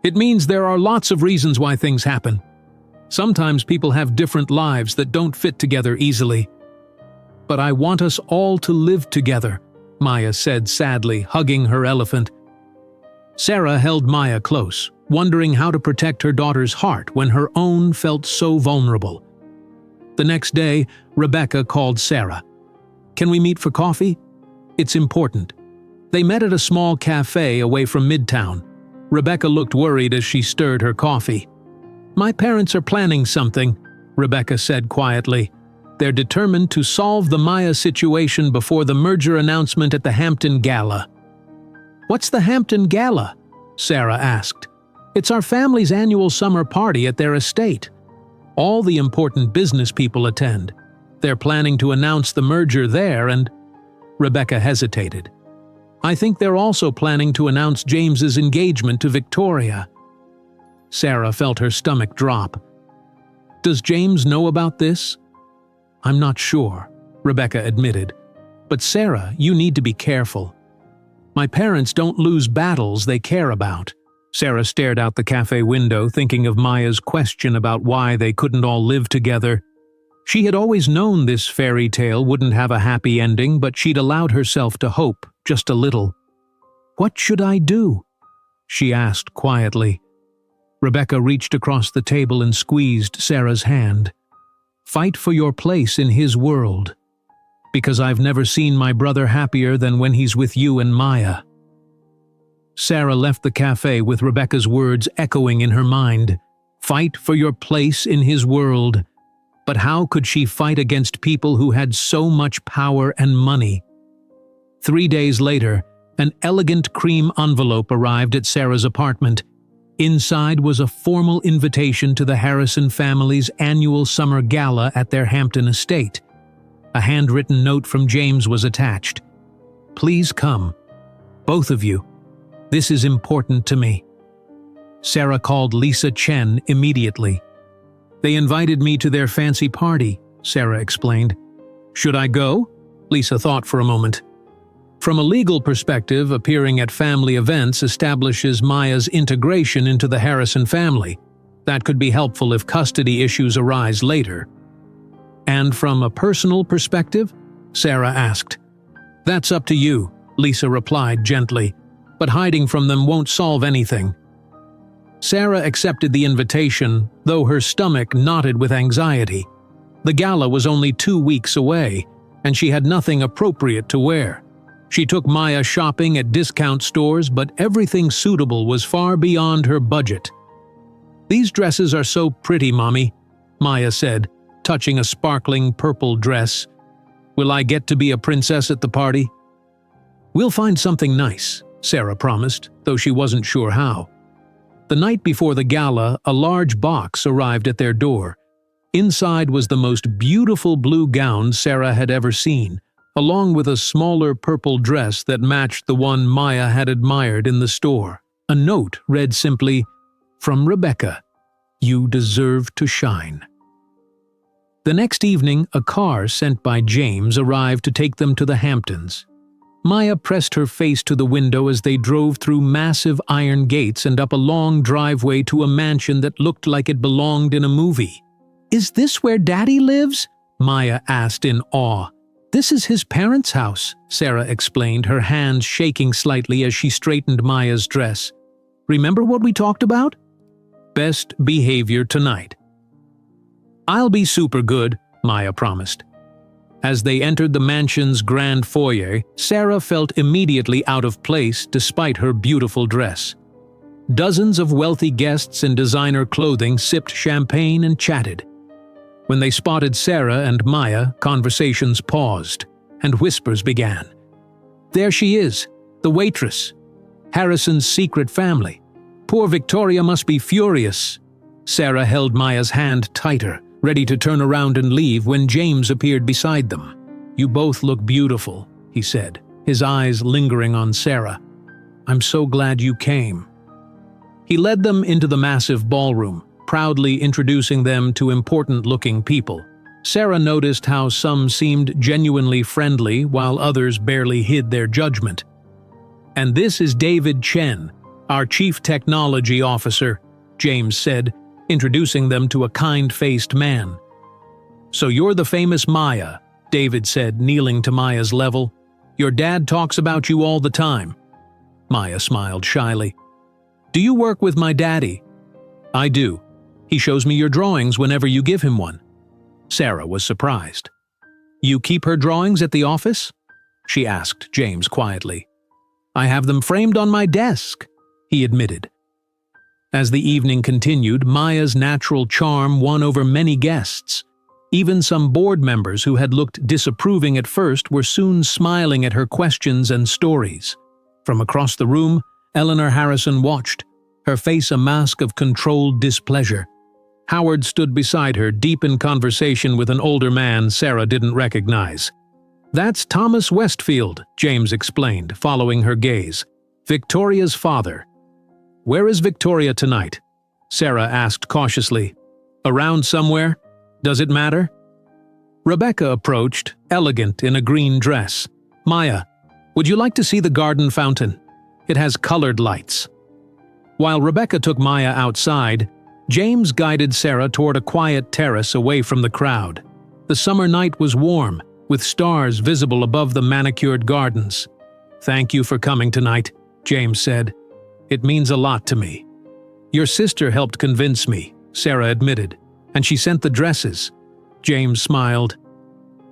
Speaker 1: It means there are lots of reasons why things happen. Sometimes people have different lives that don't fit together easily. But I want us all to live together, Maya said sadly, hugging her elephant. Sarah held Maya close, wondering how to protect her daughter's heart when her own felt so vulnerable. The next day, Rebecca called Sarah. Can we meet for coffee? It's important. They met at a small cafe away from Midtown. Rebecca looked worried as she stirred her coffee. My parents are planning something, Rebecca said quietly. They're determined to solve the Maya situation before the merger announcement at the Hampton Gala. What's the Hampton Gala? Sarah asked. It's our family's annual summer party at their estate. All the important business people attend. They're planning to announce the merger there and… Rebecca hesitated. I think they're also planning to announce James's engagement to Victoria. Sarah felt her stomach drop. Does James know about this? I'm not sure, Rebecca admitted. But Sarah, you need to be careful. My parents don't lose battles they care about. Sarah stared out the cafe window, thinking of Maya's question about why they couldn't all live together. She had always known this fairy tale wouldn't have a happy ending, but she'd allowed herself to hope just a little. What should I do? She asked quietly. Rebecca reached across the table and squeezed Sarah's hand. Fight for your place in his world. Because I've never seen my brother happier than when he's with you and Maya. Sarah left the cafe with Rebecca's words echoing in her mind. Fight for your place in his world. But how could she fight against people who had so much power and money? 3 days later, an elegant cream envelope arrived at Sarah's apartment. Inside was a formal invitation to the Harrison family's annual summer gala at their Hampton estate. A handwritten note from James was attached. "Please come. Both of you. This is important to me." Sarah called Lisa Chen immediately. "They invited me to their fancy party," Sarah explained. "Should I go?" Lisa thought for a moment. From a legal perspective, appearing at family events establishes Maya's integration into the Harrison family. That could be helpful if custody issues arise later. "And from a personal perspective?" Sarah asked. "That's up to you," Lisa replied gently, "but hiding from them won't solve anything." Sarah accepted the invitation, though her stomach knotted with anxiety. The gala was only 2 weeks away, and she had nothing appropriate to wear. She took Maya shopping at discount stores, but everything suitable was far beyond her budget. "These dresses are so pretty, Mommy," Maya said, touching a sparkling purple dress. "Will I get to be a princess at the party?" "We'll find something nice," Sarah promised, though she wasn't sure how. The night before the gala, a large box arrived at their door. Inside was the most beautiful blue gown Sarah had ever seen, along with a smaller purple dress that matched the one Maya had admired in the store. A note read simply, "From Rebecca, you deserve to shine." The next evening, a car sent by James arrived to take them to the Hamptons. Maya pressed her face to the window as they drove through massive iron gates and up a long driveway to a mansion that looked like it belonged in a movie. "Is this where Daddy lives?" Maya asked in awe. "This is his parents' house," Sarah explained, her hands shaking slightly as she straightened Maya's dress. "Remember what we talked about?" "Best behavior tonight." "I'll be super good," Maya promised. As they entered the mansion's grand foyer, Sarah felt immediately out of place despite her beautiful dress. Dozens of wealthy guests in designer clothing sipped champagne and chatted. When they spotted Sarah and Maya, conversations paused, and whispers began. "There she is, the waitress. Harrison's secret family. Poor Victoria must be furious." Sarah held Maya's hand tighter, ready to turn around and leave when James appeared beside them. "You both look beautiful," he said, his eyes lingering on Sarah. "I'm so glad you came." He led them into the massive ballroom, proudly introducing them to important-looking people. Sarah noticed how some seemed genuinely friendly while others barely hid their judgment. "And this is David Chen, our Chief Technology Officer," James said, introducing them to a kind-faced man. "So you're the famous Maya," David said, kneeling to Maya's level. "Your dad talks about you all the time." Maya smiled shyly. "Do you work with my daddy?" "I do. He shows me your drawings whenever you give him one." Sarah was surprised. "You keep her drawings at the office?" she asked James quietly. "I have them framed on my desk," he admitted. As the evening continued, Maya's natural charm won over many guests. Even some board members who had looked disapproving at first were soon smiling at her questions and stories. From across the room, Eleanor Harrison watched, her face a mask of controlled displeasure. Howard stood beside her, deep in conversation with an older man Sarah didn't recognize. "That's Thomas Westfield," James explained, following her gaze. "Victoria's father." "Where is Victoria tonight?" Sarah asked cautiously. "Around somewhere? Does it matter?" Rebecca approached, elegant in a green dress. "Maya, would you like to see the garden fountain? It has colored lights." While Rebecca took Maya outside, James guided Sarah toward a quiet terrace away from the crowd. The summer night was warm, with stars visible above the manicured gardens. "Thank you for coming tonight," James said. "It means a lot to me." "Your sister helped convince me," Sarah admitted, "and she sent the dresses." James smiled.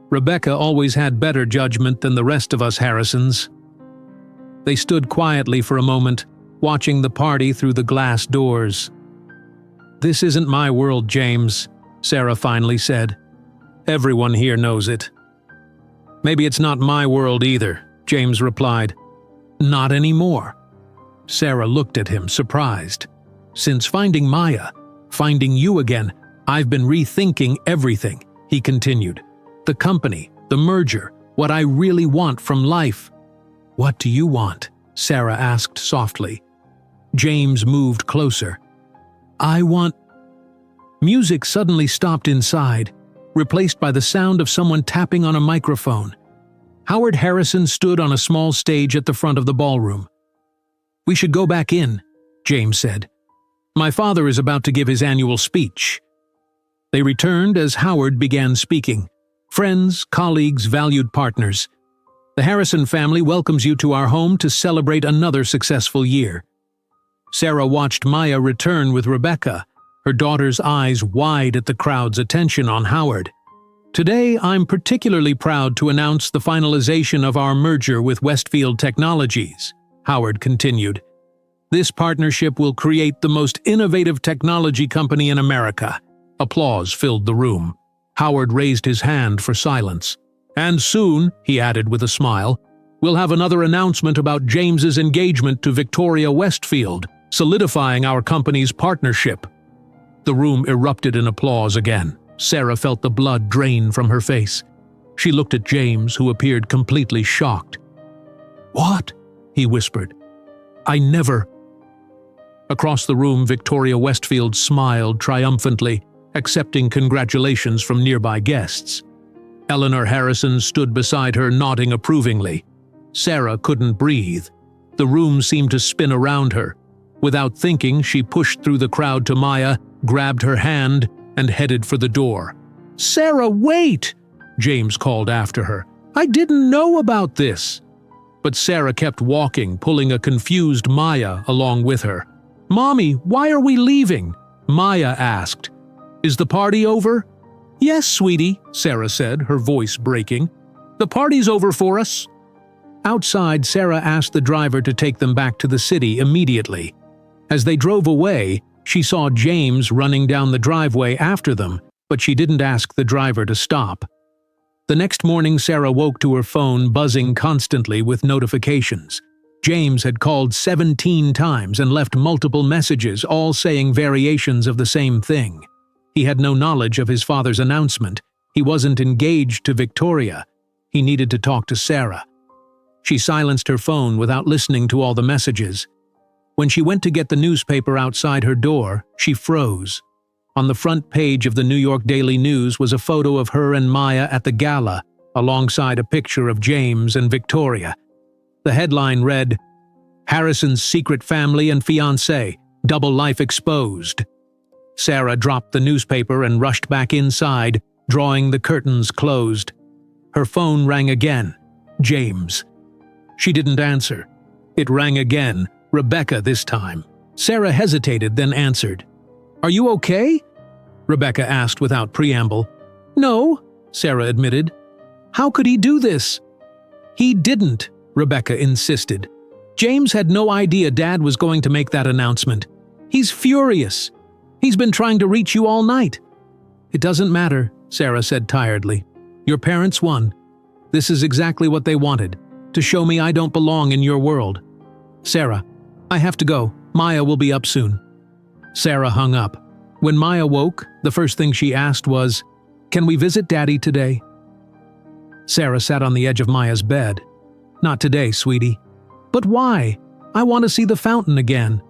Speaker 1: "Rebecca always had better judgment than the rest of us Harrisons." They stood quietly for a moment, watching the party through the glass doors. "This isn't my world, James," Sarah finally said. "Everyone here knows it." "Maybe it's not my world either," James replied. "Not anymore." Sarah looked at him, surprised. "Since finding Maya, finding you again, I've been rethinking everything," he continued. "The company, the merger, what I really want from life." "What do you want?" Sarah asked softly. James moved closer. "I want—" Music suddenly stopped inside, replaced by the sound of someone tapping on a microphone. Howard Harrison stood on a small stage at the front of the ballroom. "We should go back in," James said. "My father is about to give his annual speech." They returned as Howard began speaking. "Friends, colleagues, valued partners. The Harrison family welcomes you to our home to celebrate another successful year." Sarah watched Maya return with Rebecca, her daughter's eyes wide at the crowd's attention on Howard. "Today, I'm particularly proud to announce the finalization of our merger with Westfield Technologies," Howard continued. "This partnership will create the most innovative technology company in America." Applause filled the room. Howard raised his hand for silence. "And soon," he added with a smile, "we'll have another announcement about James's engagement to Victoria Westfield, solidifying our company's partnership." The room erupted in applause again. Sarah felt the blood drain from her face. She looked at James, who appeared completely shocked. "What?" he whispered. "I never—" Across the room, Victoria Westfield smiled triumphantly, accepting congratulations from nearby guests. Eleanor Harrison stood beside her, nodding approvingly. Sarah couldn't breathe. The room seemed to spin around her. Without thinking, she pushed through the crowd to Maya, grabbed her hand, and headed for the door. "Sarah, wait!" James called after her. "I didn't know about this." But Sarah kept walking, pulling a confused Maya along with her. "Mommy, why are we leaving?" Maya asked. "Is the party over?" "Yes, sweetie," Sarah said, her voice breaking. "The party's over for us." Outside, Sarah asked the driver to take them back to the city immediately. As they drove away, she saw James running down the driveway after them, but she didn't ask the driver to stop. The next morning, Sarah woke to her phone buzzing constantly with notifications. James had called 17 times and left multiple messages, all saying variations of the same thing. He had no knowledge of his father's announcement. He wasn't engaged to Victoria. He needed to talk to Sarah. She silenced her phone without listening to all the messages. When she went to get the newspaper outside her door, she froze. On the front page of the New York Daily News was a photo of her and Maya at the gala, alongside a picture of James and Victoria. The headline read, "Harrison's secret family and fiancé, double life exposed." Sarah dropped the newspaper and rushed back inside, drawing the curtains closed. Her phone rang again. James. She didn't answer. It rang again, Rebecca this time. Sarah hesitated, then answered. "Are you okay?" Rebecca asked without preamble. "No," Sarah admitted. "How could he do this?" "He didn't," Rebecca insisted. "James had no idea Dad was going to make that announcement. He's furious. He's been trying to reach you all night." "It doesn't matter," Sarah said tiredly. "Your parents won. This is exactly what they wanted, to show me I don't belong in your world. Sarah, I have to go. Maya will be up soon." Sarah hung up. When Maya woke, the first thing she asked was, "Can we visit Daddy today?" Sarah sat on the edge of Maya's bed. "Not today, sweetie." "But why? I want to see the fountain again."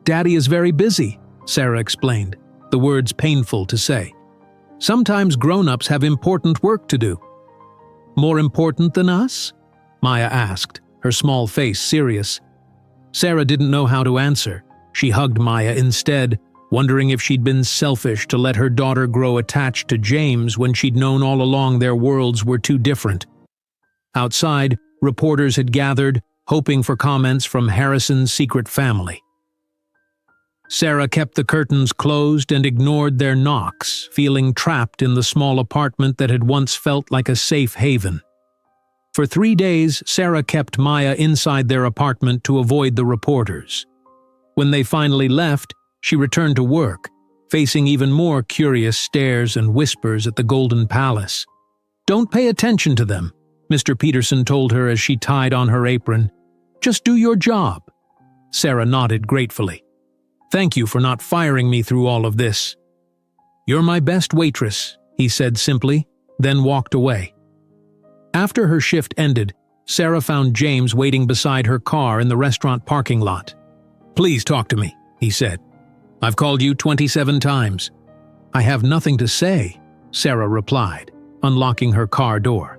Speaker 1: "Daddy is very busy," Sarah explained, the words painful to say. "Sometimes grown-ups have important work to do." "More important than us?" Maya asked, her small face serious. Sarah didn't know how to answer. She hugged Maya instead, wondering if she'd been selfish to let her daughter grow attached to James when she'd known all along their worlds were too different. Outside, reporters had gathered, hoping for comments from Harrison's secret family. Sarah kept the curtains closed and ignored their knocks, feeling trapped in the small apartment that had once felt like a safe haven. For 3 days, Sarah kept Maya inside their apartment to avoid the reporters. When they finally left, she returned to work, facing even more curious stares and whispers at the Golden Palace. "Don't pay attention to them. Mr. Peterson told her as she tied on her apron. "Just do your job." Sarah nodded gratefully. "Thank you for not firing me through all of this." "You're my best waitress," he said simply, then walked away. After her shift ended, Sarah found James waiting beside her car in the restaurant parking lot. "Please talk to me," he said. "I've called you 27 times. "I have nothing to say," Sarah replied, unlocking her car door.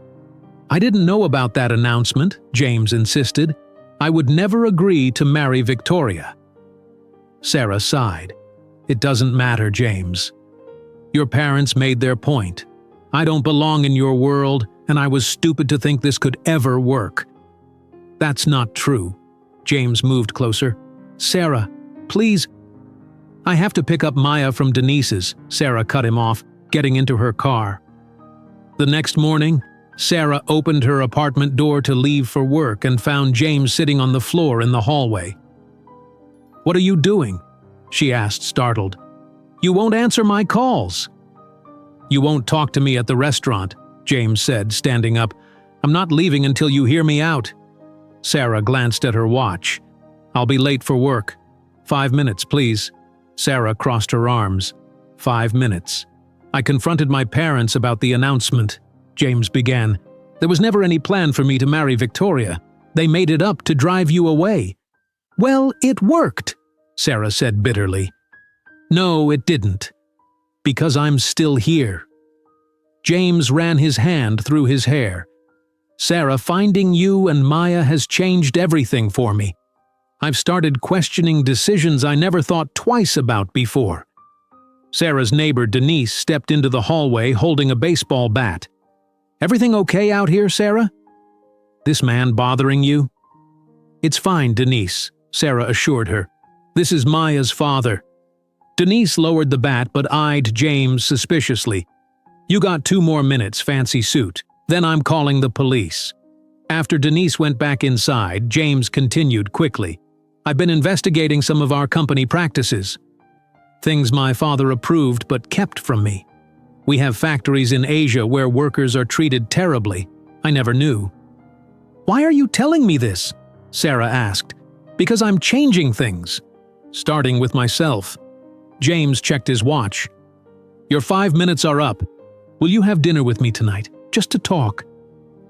Speaker 1: "I didn't know about that announcement," James insisted. "I would never agree to marry Victoria." Sarah sighed. "It doesn't matter, James. Your parents made their point. I don't belong in your world, and I was stupid to think this could ever work." "That's not true." James moved closer. "Sarah, please." "I have to pick up Maya from Denise's," Sarah cut him off, getting into her car. The next morning, Sarah opened her apartment door to leave for work and found James sitting on the floor in the hallway. "What are you doing?" she asked, startled. "You won't answer my calls." "You won't talk to me at the restaurant," James said, standing up. "I'm not leaving until you hear me out." Sarah glanced at her watch. "I'll be late for work. 5 minutes, please." Sarah crossed her arms. 5 minutes. "I confronted my parents about the announcement," James began. "There was never any plan for me to marry Victoria. They made it up to drive you away." "Well, it worked," Sarah said bitterly. "No, it didn't. Because I'm still here." James ran his hand through his hair. "Sarah, finding you and Maya has changed everything for me. I've started questioning decisions I never thought twice about before." Sarah's neighbor Denise stepped into the hallway holding a baseball bat. "Everything okay out here, Sarah? This man bothering you?" "It's fine, Denise," Sarah assured her. "This is Maya's father." Denise lowered the bat but eyed James suspiciously. "You got 2 more minutes, fancy suit. Then I'm calling the police." After Denise went back inside, James continued quickly. "I've been investigating some of our company practices. Things my father approved but kept from me. We have factories in Asia where workers are treated terribly. I never knew." "Why are you telling me this?" Sarah asked. "Because I'm changing things. Starting with myself." James checked his watch. "Your 5 minutes are up. Will you have dinner with me tonight, just to talk?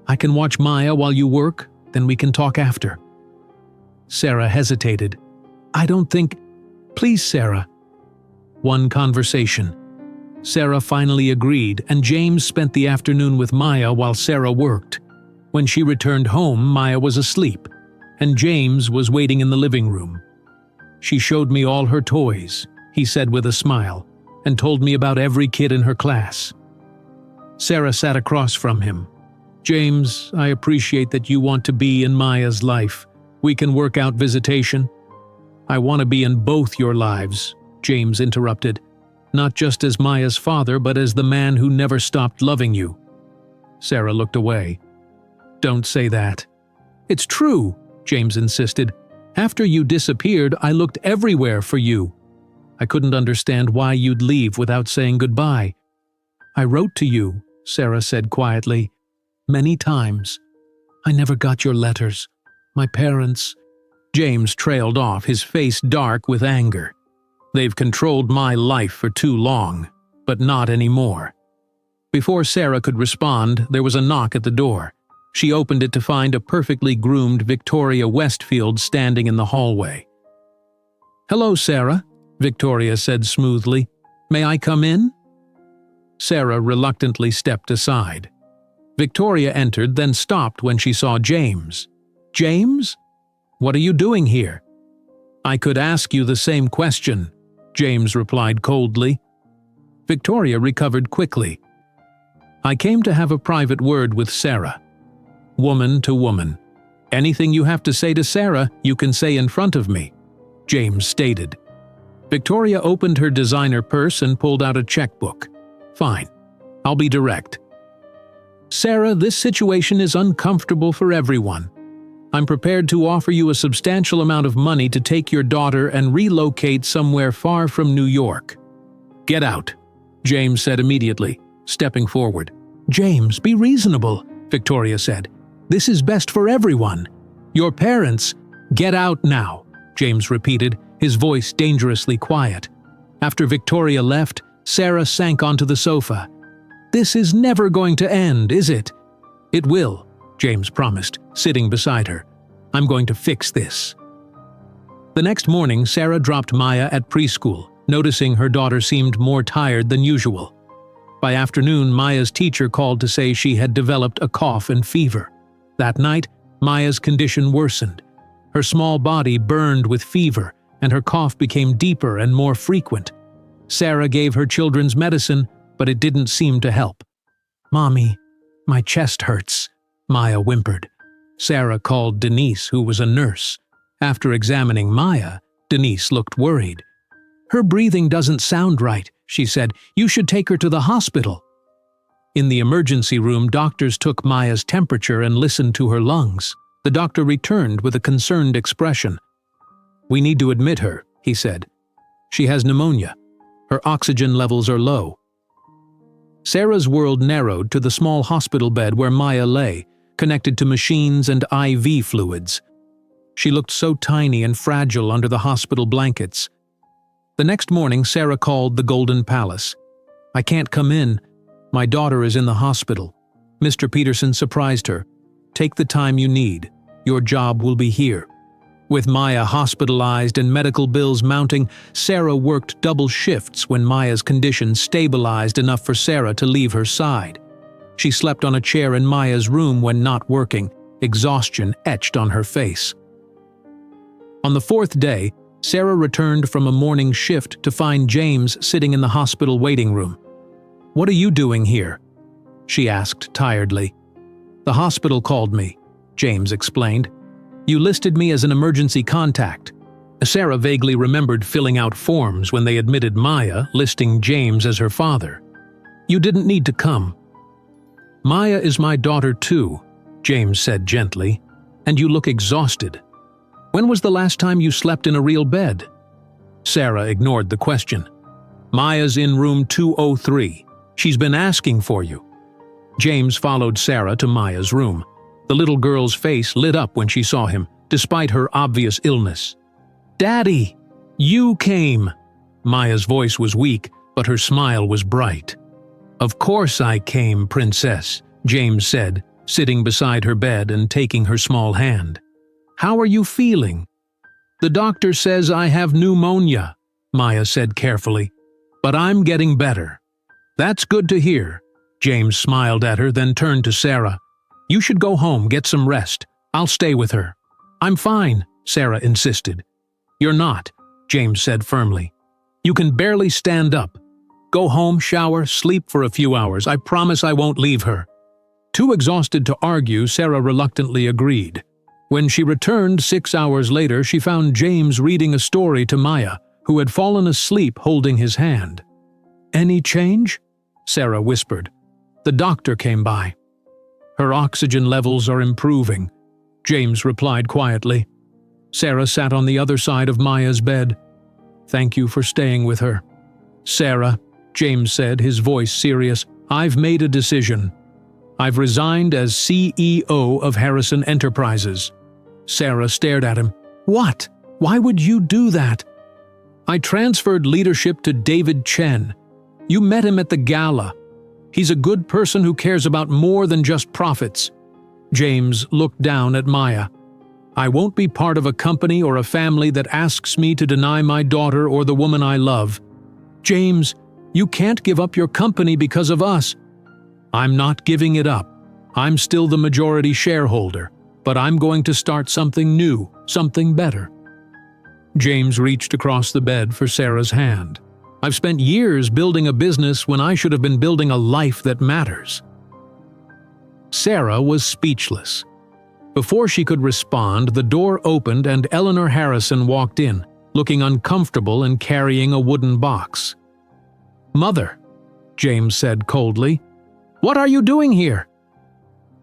Speaker 1: I can watch Maya while you work, then we can talk after." Sarah hesitated. "I don't think—" "Please, Sarah." One conversation. Sarah finally agreed, and James spent the afternoon with Maya while Sarah worked. When she returned home, Maya was asleep, and James was waiting in the living room. "She showed me all her toys," he said with a smile, and told me about every kid in her class. Sarah sat across from him. "James, I appreciate that you want to be in Maya's life. We can work out visitation." "I want to be in both your lives," James interrupted. "Not just as Maya's father, but as the man who never stopped loving you." Sarah looked away. "Don't say that." "It's true," James insisted. "After you disappeared, I looked everywhere for you. I couldn't understand why you'd leave without saying goodbye." "I wrote to you," Sarah said quietly. "Many times. I never got your letters. My parents—" James trailed off, his face dark with anger. "They've controlled my life for too long, but not anymore." Before Sarah could respond, there was a knock at the door. She opened it to find a perfectly groomed Victoria Westfield standing in the hallway. "Hello, Sarah," Victoria said smoothly. "May I come in?" Sarah reluctantly stepped aside. Victoria entered, then stopped when she saw James. "James? What are you doing here?" "I could ask you the same question," James replied coldly. Victoria recovered quickly. "I came to have a private word with Sarah. Woman to woman. Anything you have to say to Sarah, you can say in front of me," James stated. Victoria opened her designer purse and pulled out a checkbook. "Fine. I'll be direct. Sarah, this situation is uncomfortable for everyone. I'm prepared to offer you a substantial amount of money to take your daughter and relocate somewhere far from New York." "Get out," James said immediately, stepping forward. "James, be reasonable," Victoria said. "This is best for everyone. Your parents—" "Get out now," James repeated, his voice dangerously quiet. After Victoria left, Sarah sank onto the sofa. "This is never going to end, is it?" "It will," James promised, sitting beside her. "I'm going to fix this." The next morning, Sarah dropped Maya at preschool, noticing her daughter seemed more tired than usual. By afternoon, Maya's teacher called to say she had developed a cough and fever. That night, Maya's condition worsened. Her small body burned with fever, and her cough became deeper and more frequent. Sarah gave her children's medicine, but it didn't seem to help. "Mommy, my chest hurts," Maya whimpered. Sarah called Denise, who was a nurse. After examining Maya, Denise looked worried. "Her breathing doesn't sound right," she said. "You should take her to the hospital." In the emergency room, doctors took Maya's temperature and listened to her lungs. The doctor returned with a concerned expression. "We need to admit her," he said. "She has pneumonia. Her oxygen levels are low." Sarah's world narrowed to the small hospital bed where Maya lay, connected to machines and IV fluids. She looked so tiny and fragile under the hospital blankets. The next morning, Sarah called the Golden Palace. "I can't come in. My daughter is in the hospital." Mr. Peterson surprised her. "Take the time you need. Your job will be here." With Maya hospitalized and medical bills mounting, Sarah worked double shifts when Maya's condition stabilized enough for Sarah to leave her side. She slept on a chair in Maya's room when not working, exhaustion etched on her face. On the fourth day, Sarah returned from a morning shift to find James sitting in the hospital waiting room. "What are you doing here?" she asked tiredly. "The hospital called me," James explained. "You listed me as an emergency contact." Sarah vaguely remembered filling out forms when they admitted Maya, listing James as her father. "You didn't need to come." "Maya is my daughter too," James said gently, "and you look exhausted. When was the last time you slept in a real bed?" Sarah ignored the question. "Maya's in room 203. She's been asking for you." James followed Sarah to Maya's room. The little girl's face lit up when she saw him, despite her obvious illness. "Daddy, you came!" Maya's voice was weak, but her smile was bright. "Of course I came, Princess," James said, sitting beside her bed and taking her small hand. "How are you feeling?" "The doctor says I have pneumonia," Maya said carefully, "but I'm getting better." "That's good to hear." James smiled at her, then turned to Sarah. "You should go home, get some rest. I'll stay with her." "I'm fine," Sarah insisted. "You're not," James said firmly. "You can barely stand up. Go home, shower, sleep for a few hours. I promise I won't leave her." Too exhausted to argue, Sarah reluctantly agreed. When she returned 6 hours later, she found James reading a story to Maya, who had fallen asleep holding his hand. "Any change?" Sarah whispered. "The doctor came by." "Her oxygen levels are improving," James replied quietly. Sarah sat on the other side of Maya's bed. "Thank you for staying with her." "Sarah," James said, his voice serious, "I've made a decision. I've resigned as CEO of Harrison Enterprises." Sarah stared at him. "What? Why would you do that?" "I transferred leadership to David Chen. You met him at the gala. He's a good person who cares about more than just profits." James looked down at Maya. "I won't be part of a company or a family that asks me to deny my daughter or the woman I love." "James, you can't give up your company because of us." "I'm not giving it up. I'm still the majority shareholder, but I'm going to start something new, something better." James reached across the bed for Sarah's hand. "I've spent years building a business when I should have been building a life that matters." Sarah was speechless. Before she could respond, the door opened and Eleanor Harrison walked in, looking uncomfortable and carrying a wooden box. "Mother," James said coldly, "what are you doing here?"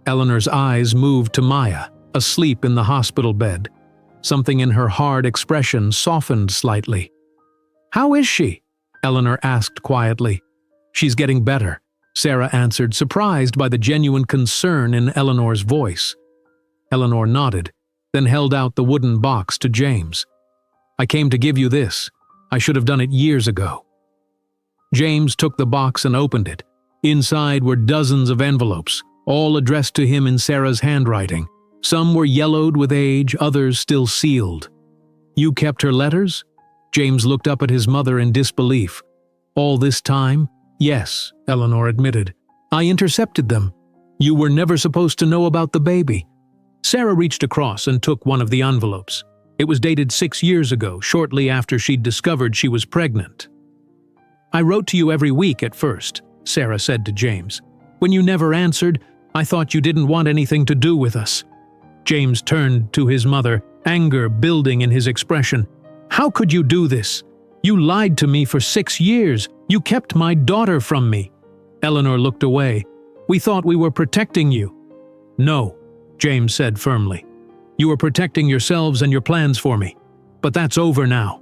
Speaker 1: Eleanor's eyes moved to Maya, asleep in the hospital bed. Something in her hard expression softened slightly. "How is she?" Eleanor asked quietly. "She's getting better," Sarah answered, surprised by the genuine concern in Eleanor's voice. Eleanor nodded, then held out the wooden box to James. "I came to give you this. I should have done it years ago." James took the box and opened it. Inside were dozens of envelopes, all addressed to him in Sarah's handwriting. Some were yellowed with age, others still sealed. "You kept her letters?" James looked up at his mother in disbelief. "All this time?" "Yes," Eleanor admitted. "I intercepted them. You were never supposed to know about the baby." Sarah reached across and took one of the envelopes. It was dated 6 years ago, shortly after she'd discovered she was pregnant. "I wrote to you every week at first," Sarah said to James. "When you never answered, I thought you didn't want anything to do with us." James turned to his mother, anger building in his expression. "How could you do this? You lied to me for 6 years. You kept my daughter from me." Eleanor looked away. "We thought we were protecting you." "No," James said firmly. "You were protecting yourselves and your plans for me. But that's over now."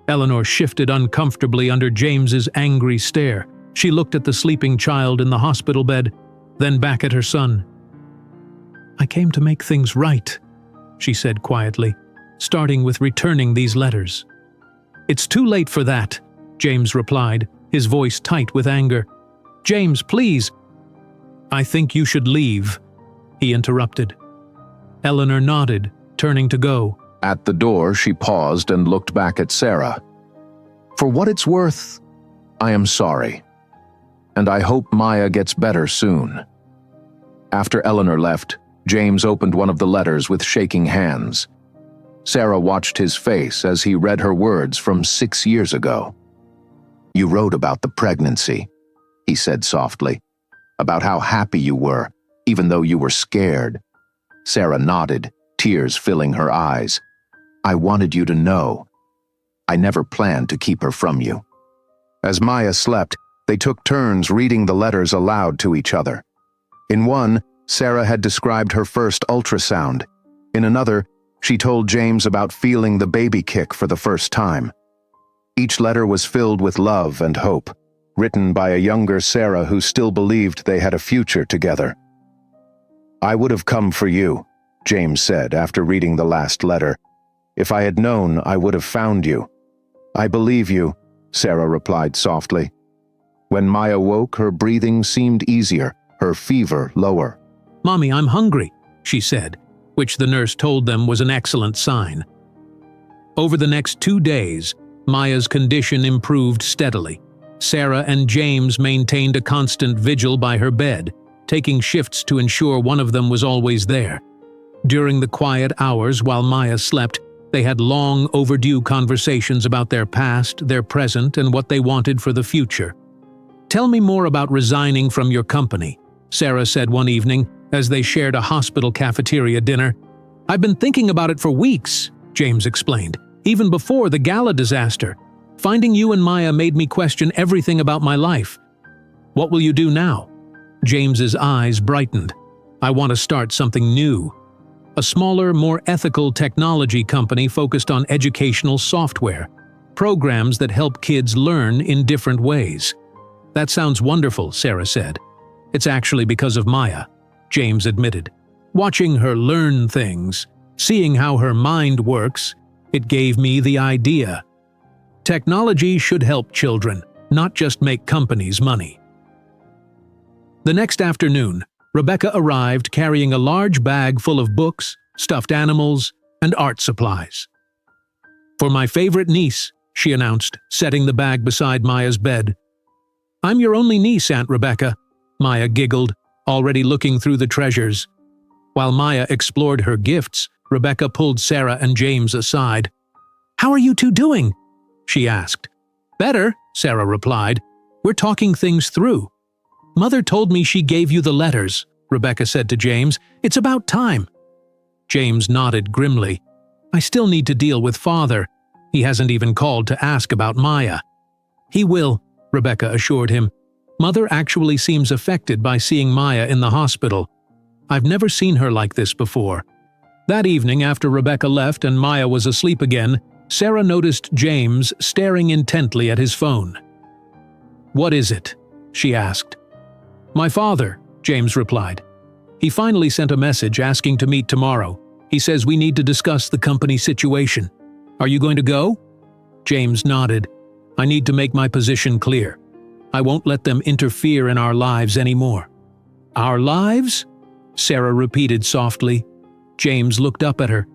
Speaker 1: Eleanor shifted uncomfortably under James's angry stare. She looked at the sleeping child in the hospital bed, then back at her son. "I came to make things right," she said quietly, starting with returning these letters. "It's too late for that," James replied, his voice tight with anger. "James, please." "I think you should leave," he interrupted. Eleanor nodded, turning to go.
Speaker 2: At the door, she paused and looked back at Sarah. "For what it's worth, I am sorry. And I hope Maya gets better soon." After Eleanor left, James opened one of the letters with shaking hands. Sarah watched his face as he read her words from 6 years ago. "You wrote about the pregnancy," he said softly, "about how happy you were, even though you were scared." Sarah nodded, tears filling her eyes. "I wanted you to know. I never planned to keep her from you." As Maya slept, they took turns reading the letters aloud to each other. In one, Sarah had described her first ultrasound. In another, she told James about feeling the baby kick for the first time. Each letter was filled with love and hope, written by a younger Sarah who still believed they had a future together. "I would have come for you," James said after reading the last letter. "If I had known, I would have found you." "I believe you," Sarah replied softly. When Maya woke, her breathing seemed easier, her fever lower.
Speaker 1: "Mommy, I'm hungry," she said, which the nurse told them was an excellent sign. Over the next 2 days, Maya's condition improved steadily. Sarah and James maintained a constant vigil by her bed, taking shifts to ensure one of them was always there. During the quiet hours while Maya slept, they had long overdue conversations about their past, their present, and what they wanted for the future. "Tell me more about resigning from your company," Sarah said one evening as they shared a hospital cafeteria dinner. "I've been thinking about it for weeks," James explained, "even before the gala disaster. Finding you and Maya made me question everything about my life." "What will you do now?" James's eyes brightened. "I want to start something new. A smaller, more ethical technology company focused on educational software, programs that help kids learn in different ways." "That sounds wonderful," Sarah said. "It's actually because of Maya," James admitted. "Watching her learn things, seeing how her mind works, it gave me the idea. Technology should help children, not just make companies money." The next afternoon, Rebecca arrived carrying a large bag full of books, stuffed animals, and art supplies. "For my favorite niece," she announced, setting the bag beside Maya's bed. "I'm your only niece, Aunt Rebecca," Maya giggled, already looking through the treasures. While Maya explored her gifts, Rebecca pulled Sarah and James aside. "How are you two doing?" she asked. "Better," Sarah replied. "We're talking things through." "Mother told me she gave you the letters," Rebecca said to James. "It's about time." James nodded grimly. "I still need to deal with Father. He hasn't even called to ask about Maya." "He will," Rebecca assured him. "Mother actually seems affected by seeing Maya in the hospital. I've never seen her like this before." That evening, after Rebecca left and Maya was asleep again, Sarah noticed James staring intently at his phone. "What is it?" she asked, "My father," James replied. "He finally sent a message asking to meet tomorrow. He says we need to discuss the company situation. Are you going to go?" James nodded. "I need to make my position clear. I won't let them interfere in our lives anymore." "Our lives?" Sarah repeated softly. James looked up at her.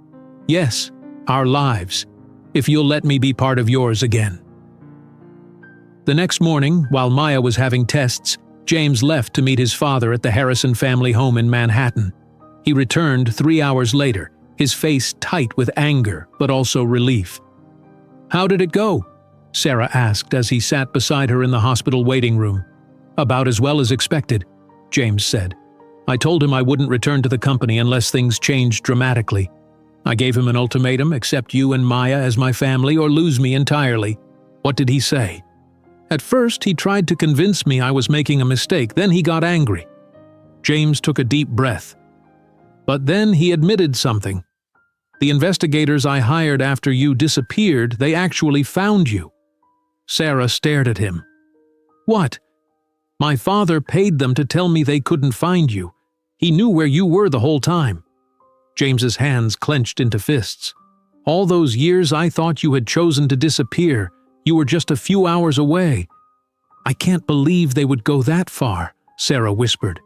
Speaker 1: "Yes, our lives. If you'll let me be part of yours again." The next morning, while Maya was having tests, James left to meet his father at the Harrison family home in Manhattan. He returned 3 hours later, his face tight with anger but also relief. "How did it go?" Sarah asked as he sat beside her in the hospital waiting room. "About as well as expected," James said. "I told him I wouldn't return to the company unless things changed dramatically. I gave him an ultimatum: accept you and Maya as my family or lose me entirely. What did he say? At first, he tried to convince me I was making a mistake, then he got angry." James took a deep breath. "But then he admitted something. The investigators I hired after you disappeared, they actually found you." Sarah stared at him. "What?" "My father paid them to tell me they couldn't find you. He knew where you were the whole time." James's hands clenched into fists. "All those years I thought you had chosen to disappear. You were just a few hours away." "I can't believe they would go that far," Sarah whispered.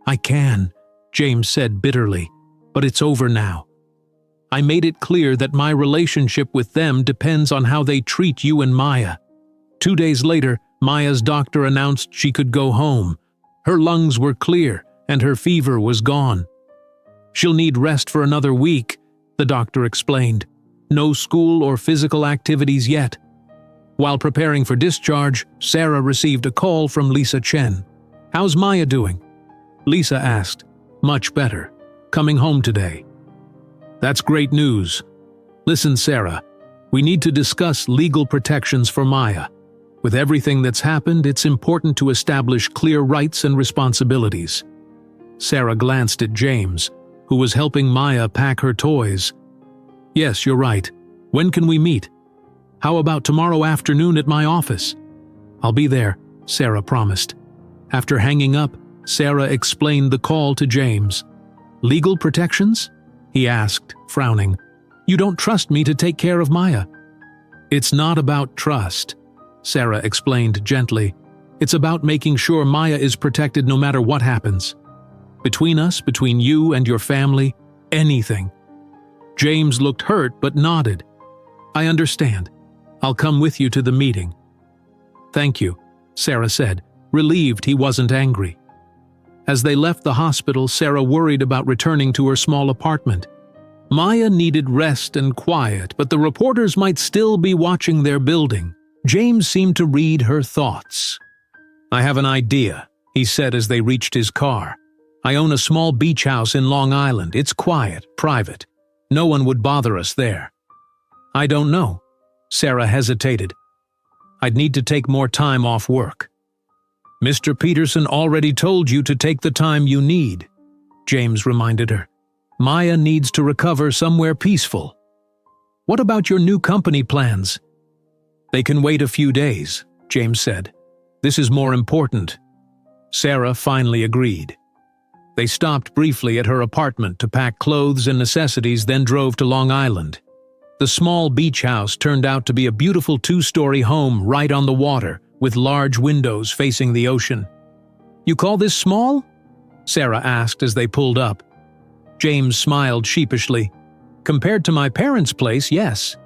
Speaker 1: "I can," James said bitterly, "but it's over now. I made it clear that my relationship with them depends on how they treat you and Maya." 2 days later, Maya's doctor announced she could go home. Her lungs were clear, and her fever was gone. "She'll need rest for another week," the doctor explained. "No school or physical activities yet." While preparing for discharge, Sarah received a call from Lisa Chen. "How's Maya doing?" Lisa asked. "Much better. Coming home today." "That's great news. Listen, Sarah, we need to discuss legal protections for Maya. With everything that's happened, it's important to establish clear rights and responsibilities." Sarah glanced at James, who was helping Maya pack her toys. "Yes, you're right. When can we meet?" "How about tomorrow afternoon at my office?" "I'll be there," Sarah promised. After hanging up, Sarah explained the call to James. "Legal protections?" he asked, frowning. "You don't trust me to take care of Maya." "It's not about trust," Sarah explained gently. "It's about making sure Maya is protected no matter what happens. Between us, between you and your family, anything." James looked hurt but nodded. "I understand. I'll come with you to the meeting." "Thank you," Sarah said, relieved he wasn't angry. As they left the hospital, Sarah worried about returning to her small apartment. Maya needed rest and quiet, but the reporters might still be watching their building. James seemed to read her thoughts. "I have an idea," he said as they reached his car. "I own a small beach house in Long Island. It's quiet, private. No one would bother us there." "I don't know." Sarah hesitated. "I'd need to take more time off work." "Mr. Peterson already told you to take the time you need," James reminded her. "Maya needs to recover somewhere peaceful." "What about your new company plans?" "They can wait a few days," James said. "This is more important." Sarah finally agreed. They stopped briefly at her apartment to pack clothes and necessities, then drove to Long Island. The small beach house turned out to be a beautiful 2-story home right on the water, with large windows facing the ocean. "You call this small?" Sarah asked as they pulled up. James smiled sheepishly. "Compared to my parents' place, yes."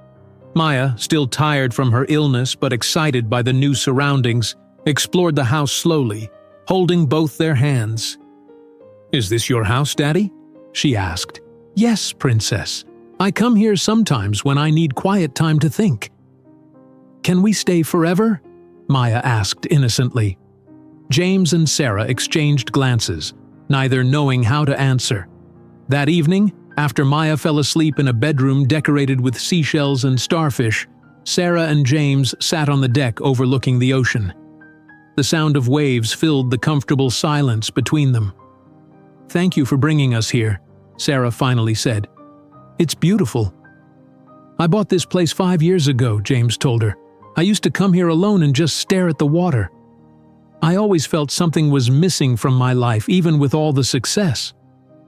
Speaker 1: Maya, still tired from her illness but excited by the new surroundings, explored the house slowly, holding both their hands. "Is this your house, Daddy?" she asked. "Yes, Princess. I come here sometimes when I need quiet time to think." "Can we stay forever?" Maya asked innocently. James and Sarah exchanged glances, neither knowing how to answer. That evening, after Maya fell asleep in a bedroom decorated with seashells and starfish, Sarah and James sat on the deck overlooking the ocean. The sound of waves filled the comfortable silence between them. "Thank you for bringing us here," Sarah finally said. "It's beautiful." "I bought this place 5 years ago," James told her. "I used to come here alone and just stare at the water." I always felt something was missing from my life, even with all the success.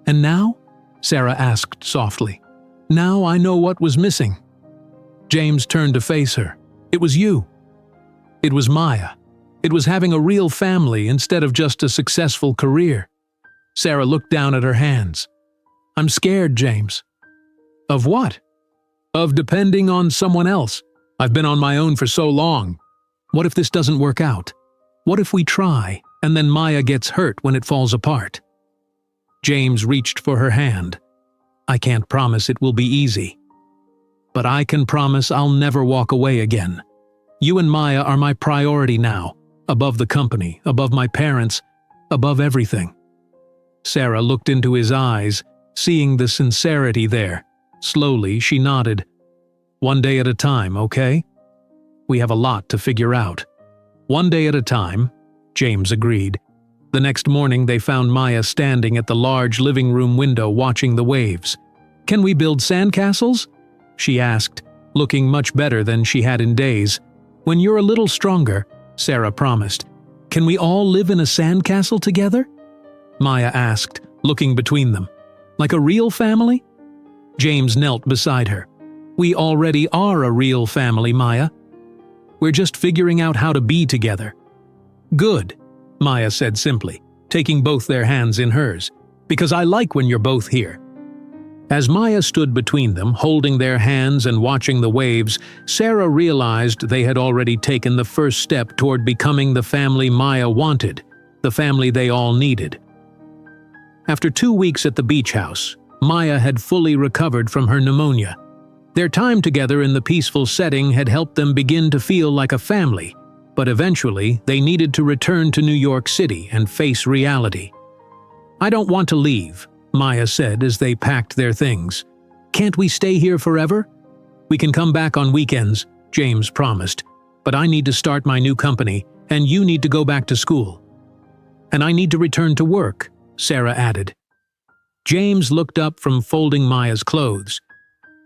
Speaker 1: And now? Sarah asked softly. Now I know what was missing. James turned to face her. It was you. It was Maya. It was having a real family instead of just a successful career. Sarah looked down at her hands. I'm scared, James. Of what? Of depending on someone else. I've been on my own for so long. What if this doesn't work out? What if we try, and then Maya gets hurt when it falls apart? James reached for her hand. I can't promise it will be easy. But I can promise I'll never walk away again. You and Maya are my priority now, above the company, above my parents, above everything. Sarah looked into his eyes, seeing the sincerity there. Slowly, she nodded. One day at a time, okay? We have a lot to figure out. One day at a time, James agreed. The next morning they found Maya standing at the large living room window watching the waves. Can we build sandcastles? She asked, looking much better than she had in days. When you're a little stronger, Sarah promised. Can we all live in a sandcastle together? Maya asked, looking between them. Like a real family? James knelt beside her. We already are a real family, Maya. We're just figuring out how to be together. Good, Maya said simply, taking both their hands in hers, because I like when you're both here. As Maya stood between them, holding their hands and watching the waves, Sarah realized they had already taken the first step toward becoming the family Maya wanted, the family they all needed. After 2 weeks at the beach house, Maya had fully recovered from her pneumonia. Their time together in the peaceful setting had helped them begin to feel like a family, but eventually they needed to return to New York City and face reality. I don't want to leave, Maya said as they packed their things. Can't we stay here forever? We can come back on weekends, James promised, but I need to start my new company, and you need to go back to school. And I need to return to work, Sarah added. James looked up from folding Maya's clothes.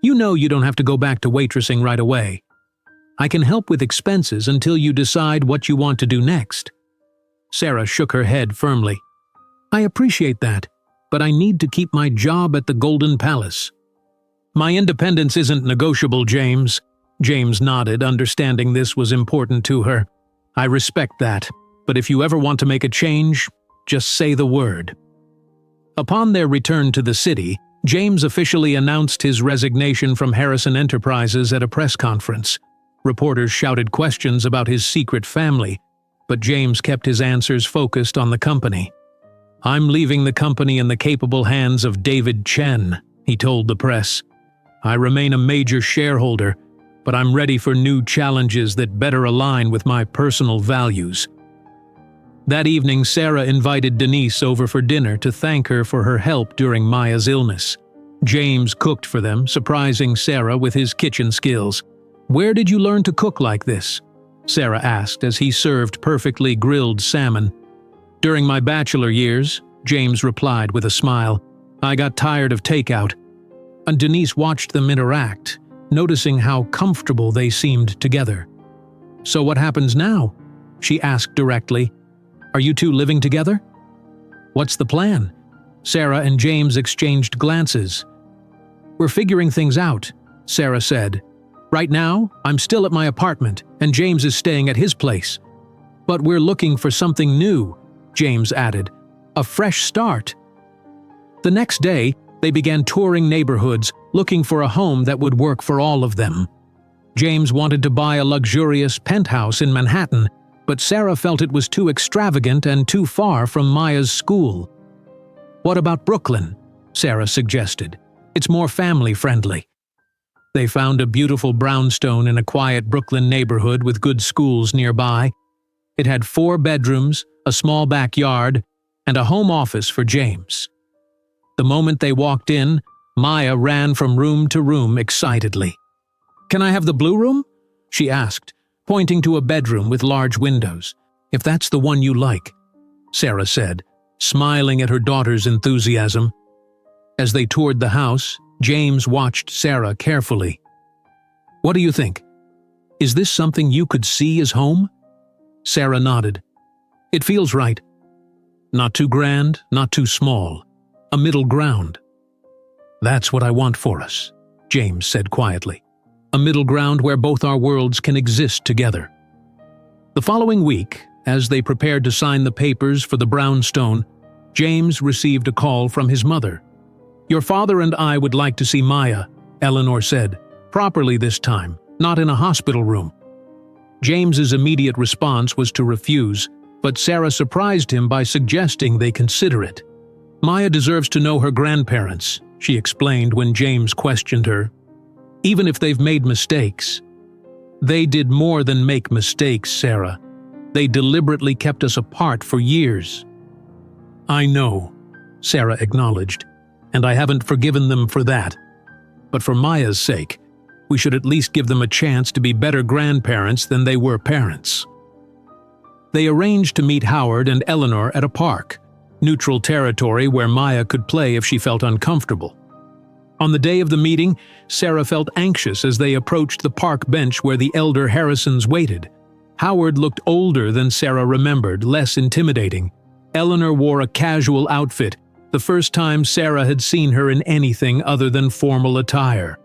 Speaker 1: You know you don't have to go back to waitressing right away. I can help with expenses until you decide what you want to do next. Sarah shook her head firmly. I appreciate that, but I need to keep my job at the Golden Palace. My independence isn't negotiable, James. James nodded, understanding this was important to her. I respect that, but if you ever want to make a change, just say the word. Upon their return to the city, James officially announced his resignation from Harrison Enterprises at a press conference. Reporters shouted questions about his secret family, but James kept his answers focused on the company. I'm leaving the company in the capable hands of David Chen, he told the press. I remain a major shareholder, but I'm ready for new challenges that better align with my personal values. That evening, Sarah invited Denise over for dinner to thank her for her help during Maya's illness. James cooked for them, surprising Sarah with his kitchen skills. Where did you learn to cook like this? Sarah asked as he served perfectly grilled salmon. During my bachelor years, James replied with a smile. I got tired of takeout. And Denise watched them interact, noticing how comfortable they seemed together. So what happens now? She asked directly. Are you two living together? What's the plan? Sarah and James exchanged glances. We're figuring things out, Sarah said. Right now, I'm still at my apartment, and James is staying at his place. But we're looking for something new, James added. A fresh start. The next day, they began touring neighborhoods, looking for a home that would work for all of them. James wanted to buy a luxurious penthouse in Manhattan, but Sarah felt it was too extravagant and too far from Maya's school. What about Brooklyn? Sarah suggested. It's more family-friendly. They found a beautiful brownstone in a quiet Brooklyn neighborhood with good schools nearby. It had 4 bedrooms, a small backyard, and a home office for James. The moment they walked in, Maya ran from room to room excitedly. Can I have the blue room? She asked, pointing to a bedroom with large windows. If that's the one you like, Sarah said, smiling at her daughter's enthusiasm. As they toured the house, James watched Sarah carefully. What do you think? Is this something you could see as home? Sarah nodded. It feels right. Not too grand, not too small. A middle ground. That's what I want for us, James said quietly. A middle ground where both our worlds can exist together. The following week, as they prepared to sign the papers for the brownstone, James received a call from his mother. "Your father and I would like to see Maya," Eleanor said, "properly this time, not in a hospital room." James's immediate response was to refuse, but Sarah surprised him by suggesting they consider it. "Maya deserves to know her grandparents," she explained when James questioned her. "Even if they've made mistakes." "They did more than make mistakes, Sarah. They deliberately kept us apart for years." "I know," Sarah acknowledged, "and I haven't forgiven them for that. But for Maya's sake, we should at least give them a chance to be better grandparents than they were parents." They arranged to meet Howard and Eleanor at a park, neutral territory where Maya could play if she felt uncomfortable. On the day of the meeting, Sarah felt anxious as they approached the park bench where the elder Harrisons waited. Howard looked older than Sarah remembered, less intimidating. Eleanor wore a casual outfit, the first time Sarah had seen her in anything other than formal attire.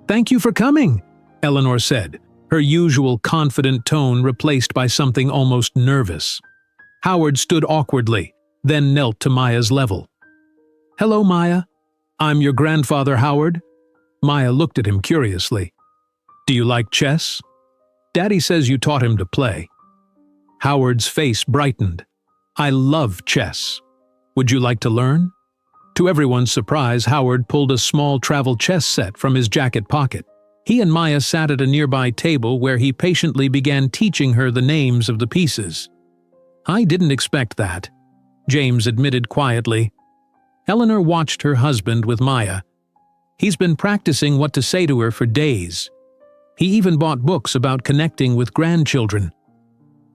Speaker 1: "Thank you for coming," Eleanor said, her usual confident tone replaced by something almost nervous. Howard stood awkwardly, then knelt to Maya's level. "Hello, Maya. I'm your grandfather, Howard." Maya looked at him curiously. "Do you like chess? Daddy says you taught him to play." Howard's face brightened. "I love chess. Would you like to learn?" To everyone's surprise, Howard pulled a small travel chess set from his jacket pocket. He and Maya sat at a nearby table where he patiently began teaching her the names of the pieces. "I didn't expect that," James admitted quietly. Eleanor watched her husband with Maya. He's been practicing what to say to her for days. He even bought books about connecting with grandchildren.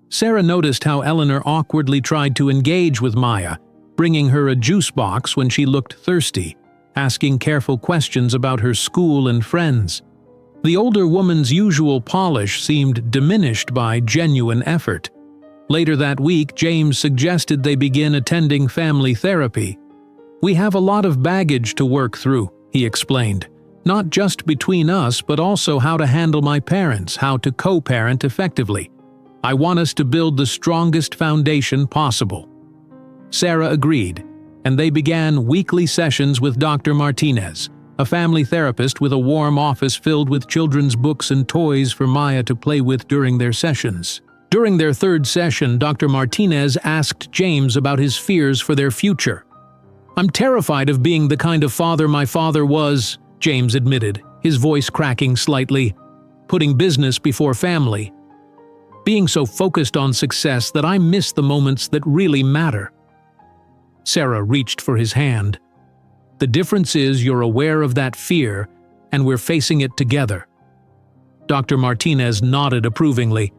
Speaker 1: Sarah noticed how Eleanor awkwardly tried to engage with Maya, bringing her a juice box when she looked thirsty, asking careful questions about her school and friends. The older woman's usual polish seemed diminished by genuine effort. Later that week, James suggested they begin attending family therapy. "We have a lot of baggage to work through," he explained. "Not just between us, but also how to handle my parents, how to co-parent effectively. I want us to build the strongest foundation possible." Sarah agreed, and they began weekly sessions with Dr. Martinez, a family therapist with a warm office filled with children's books and toys for Maya to play with during their sessions. During their third session, Dr. Martinez asked James about his fears for their future. "I'm terrified of being the kind of father my father was," James admitted, his voice cracking slightly, "putting business before family. Being so focused on success that I miss the moments that really matter." Sarah reached for his hand. "The difference is you're aware of that fear, and we're facing it together." Dr. Martinez nodded approvingly.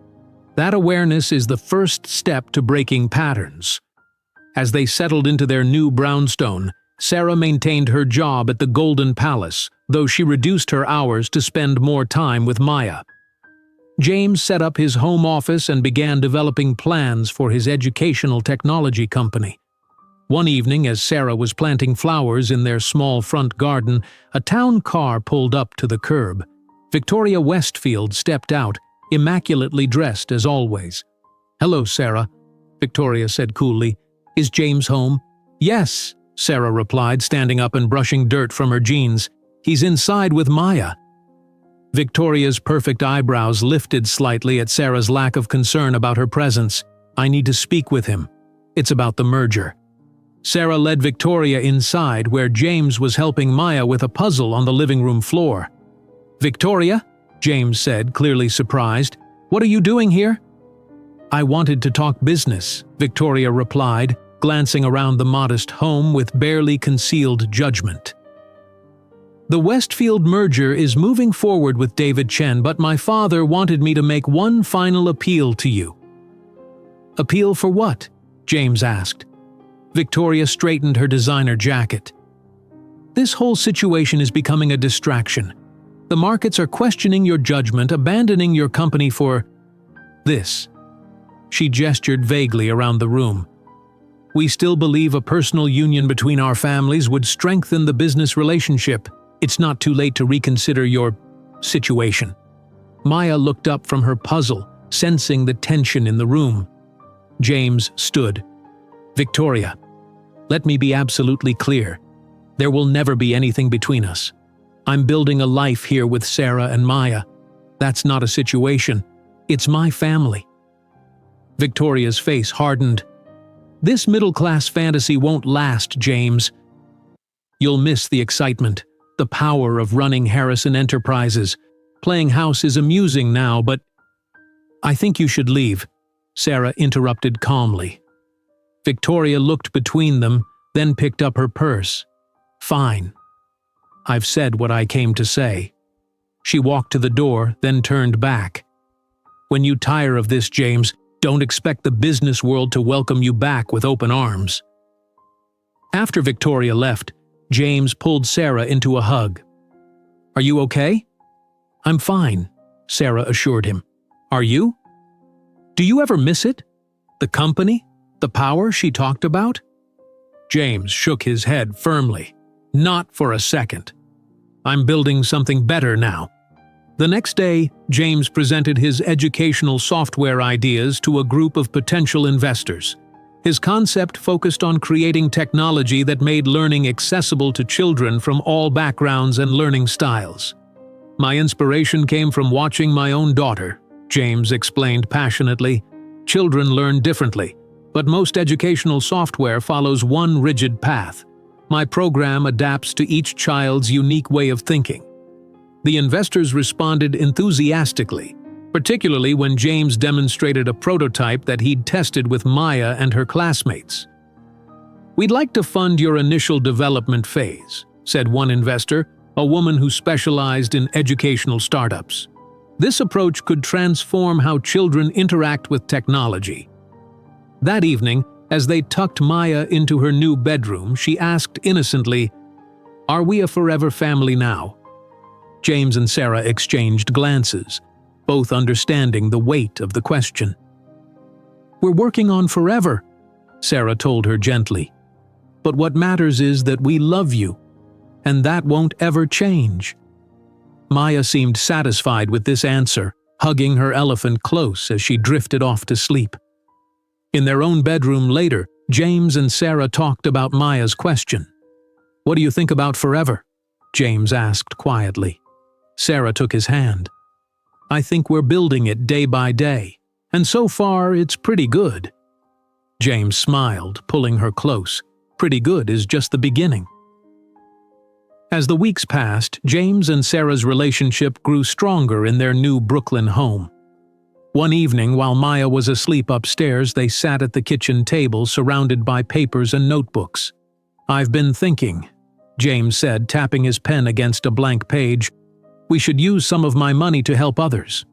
Speaker 1: That awareness is the first step to breaking patterns. As they settled into their new brownstone, Sarah maintained her job at the Golden Palace, though she reduced her hours to spend more time with Maya. James set up his home office and began developing plans for his educational technology company. One evening, as Sarah was planting flowers in their small front garden, a town car pulled up to the curb. Victoria Westfield stepped out, immaculately dressed as always. "Hello, Sarah," Victoria said coolly. "Is James home?" "Yes," Sarah replied, standing up and brushing dirt from her jeans. "He's inside with Maya." Victoria's perfect eyebrows lifted slightly at Sarah's lack of concern about her presence. "I need to speak with him. It's about the merger." Sarah led Victoria inside, where James was helping Maya with a puzzle on the living room floor. "Victoria?" James said, clearly surprised. "What are you doing here?" "I wanted to talk business," Victoria replied, glancing around the modest home with barely concealed judgment. "The Westfield merger is moving forward with David Chen, but my father wanted me to make one final appeal to you." "Appeal for what?" James asked. Victoria straightened her designer jacket. "This whole situation is becoming a distraction. The markets are questioning your judgment, abandoning your company for this." She gestured vaguely around the room. We still believe a personal union between our families would strengthen the business relationship. It's not too late to reconsider your situation. Maya looked up from her puzzle, sensing the tension in the room. James stood. Victoria, let me be absolutely clear. There will never be anything between us. I'm building a life here with Sarah and Maya. That's not a situation. It's my family. Victoria's face hardened. This middle-class fantasy won't last, James. You'll miss the excitement, the power of running Harrison Enterprises. Playing house is amusing now, but I think you should leave, Sarah interrupted calmly. Victoria looked between them, then picked up her purse. Fine. I've said what I came to say. She walked to the door, then turned back. When you tire of this, James, don't expect the business world to welcome you back with open arms. After Victoria left, James pulled Sarah into a hug. Are you okay? I'm fine, Sarah assured him. Are you? Do you ever miss it? The company? The power she talked about? James shook his head firmly. Not for a second. I'm building something better now. The next day, James presented his educational software ideas to a group of potential investors. His concept focused on creating technology that made learning accessible to children from all backgrounds and learning styles. My inspiration came from watching my own daughter, James explained passionately. Children learn differently, but most educational software follows one rigid path. My program adapts to each child's unique way of thinking. The investors responded enthusiastically, particularly when James demonstrated a prototype that he'd tested with Maya and her classmates. We'd like to fund your initial development phase, said one investor, a woman who specialized in educational startups. This approach could transform how children interact with technology. That evening, as they tucked Maya into her new bedroom, she asked innocently, "Are we a forever family now?" James and Sarah exchanged glances, both understanding the weight of the question. "We're working on forever," Sarah told her gently. "But what matters is that we love you, and that won't ever change." Maya seemed satisfied with this answer, hugging her elephant close as she drifted off to sleep. In their own bedroom later, James and Sarah talked about Maya's question. "What do you think about forever?" James asked quietly. Sarah took his hand. "I think we're building it day by day, and so far it's pretty good." James smiled, pulling her close. Pretty good is just the beginning. As the weeks passed, James and Sarah's relationship grew stronger in their new Brooklyn home. One evening, while Maya was asleep upstairs, they sat at the kitchen table surrounded by papers and notebooks. "I've been thinking," James said, tapping his pen against a blank page. "We should use some of my money to help others."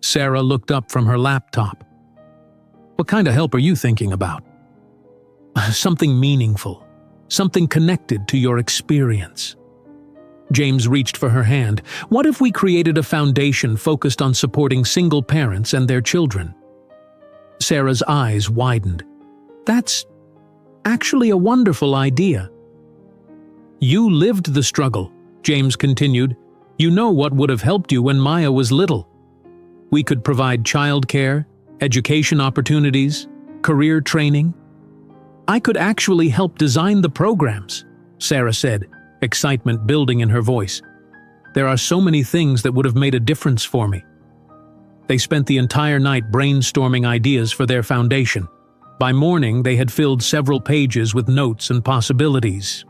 Speaker 1: Sarah looked up from her laptop. "What kind of help are you thinking about?" "Something meaningful. Something connected to your experience." James reached for her hand. "What if we created a foundation focused on supporting single parents and their children?" Sarah's eyes widened. "That's actually a wonderful idea." "You lived the struggle," James continued. "You know what would have helped you when Maya was little. We could provide childcare, education opportunities, career training. I could actually help design the programs," Sarah said, excitement building in her voice. "There are so many things that would have made a difference for me." They spent the entire night brainstorming ideas for their foundation. By morning, they had filled several pages with notes and possibilities.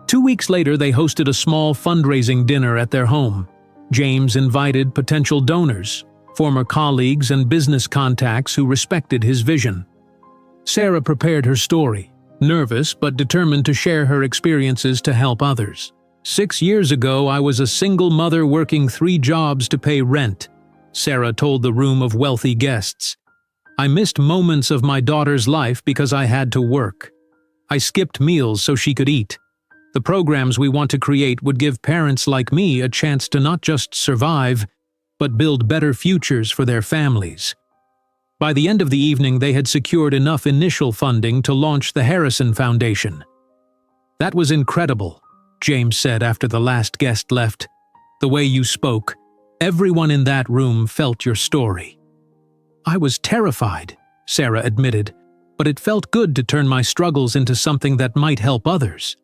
Speaker 1: 2 weeks later, they hosted a small fundraising dinner at their home. James invited potential donors, former colleagues and business contacts who respected his vision. Sarah prepared her story, nervous but determined to share her experiences to help others. 6 years ago, I was a single mother working 3 jobs to pay rent," Sarah told the room of wealthy guests. "I missed moments of my daughter's life because I had to work. I skipped meals so she could eat. The programs we want to create would give parents like me a chance to not just survive, but build better futures for their families." By the end of the evening, they had secured enough initial funding to launch the Harrison Foundation. "That was incredible," James said after the last guest left. "The way you spoke. Everyone in that room felt your story." "I was terrified," Sarah admitted, "but it felt good to turn my struggles into something that might help others."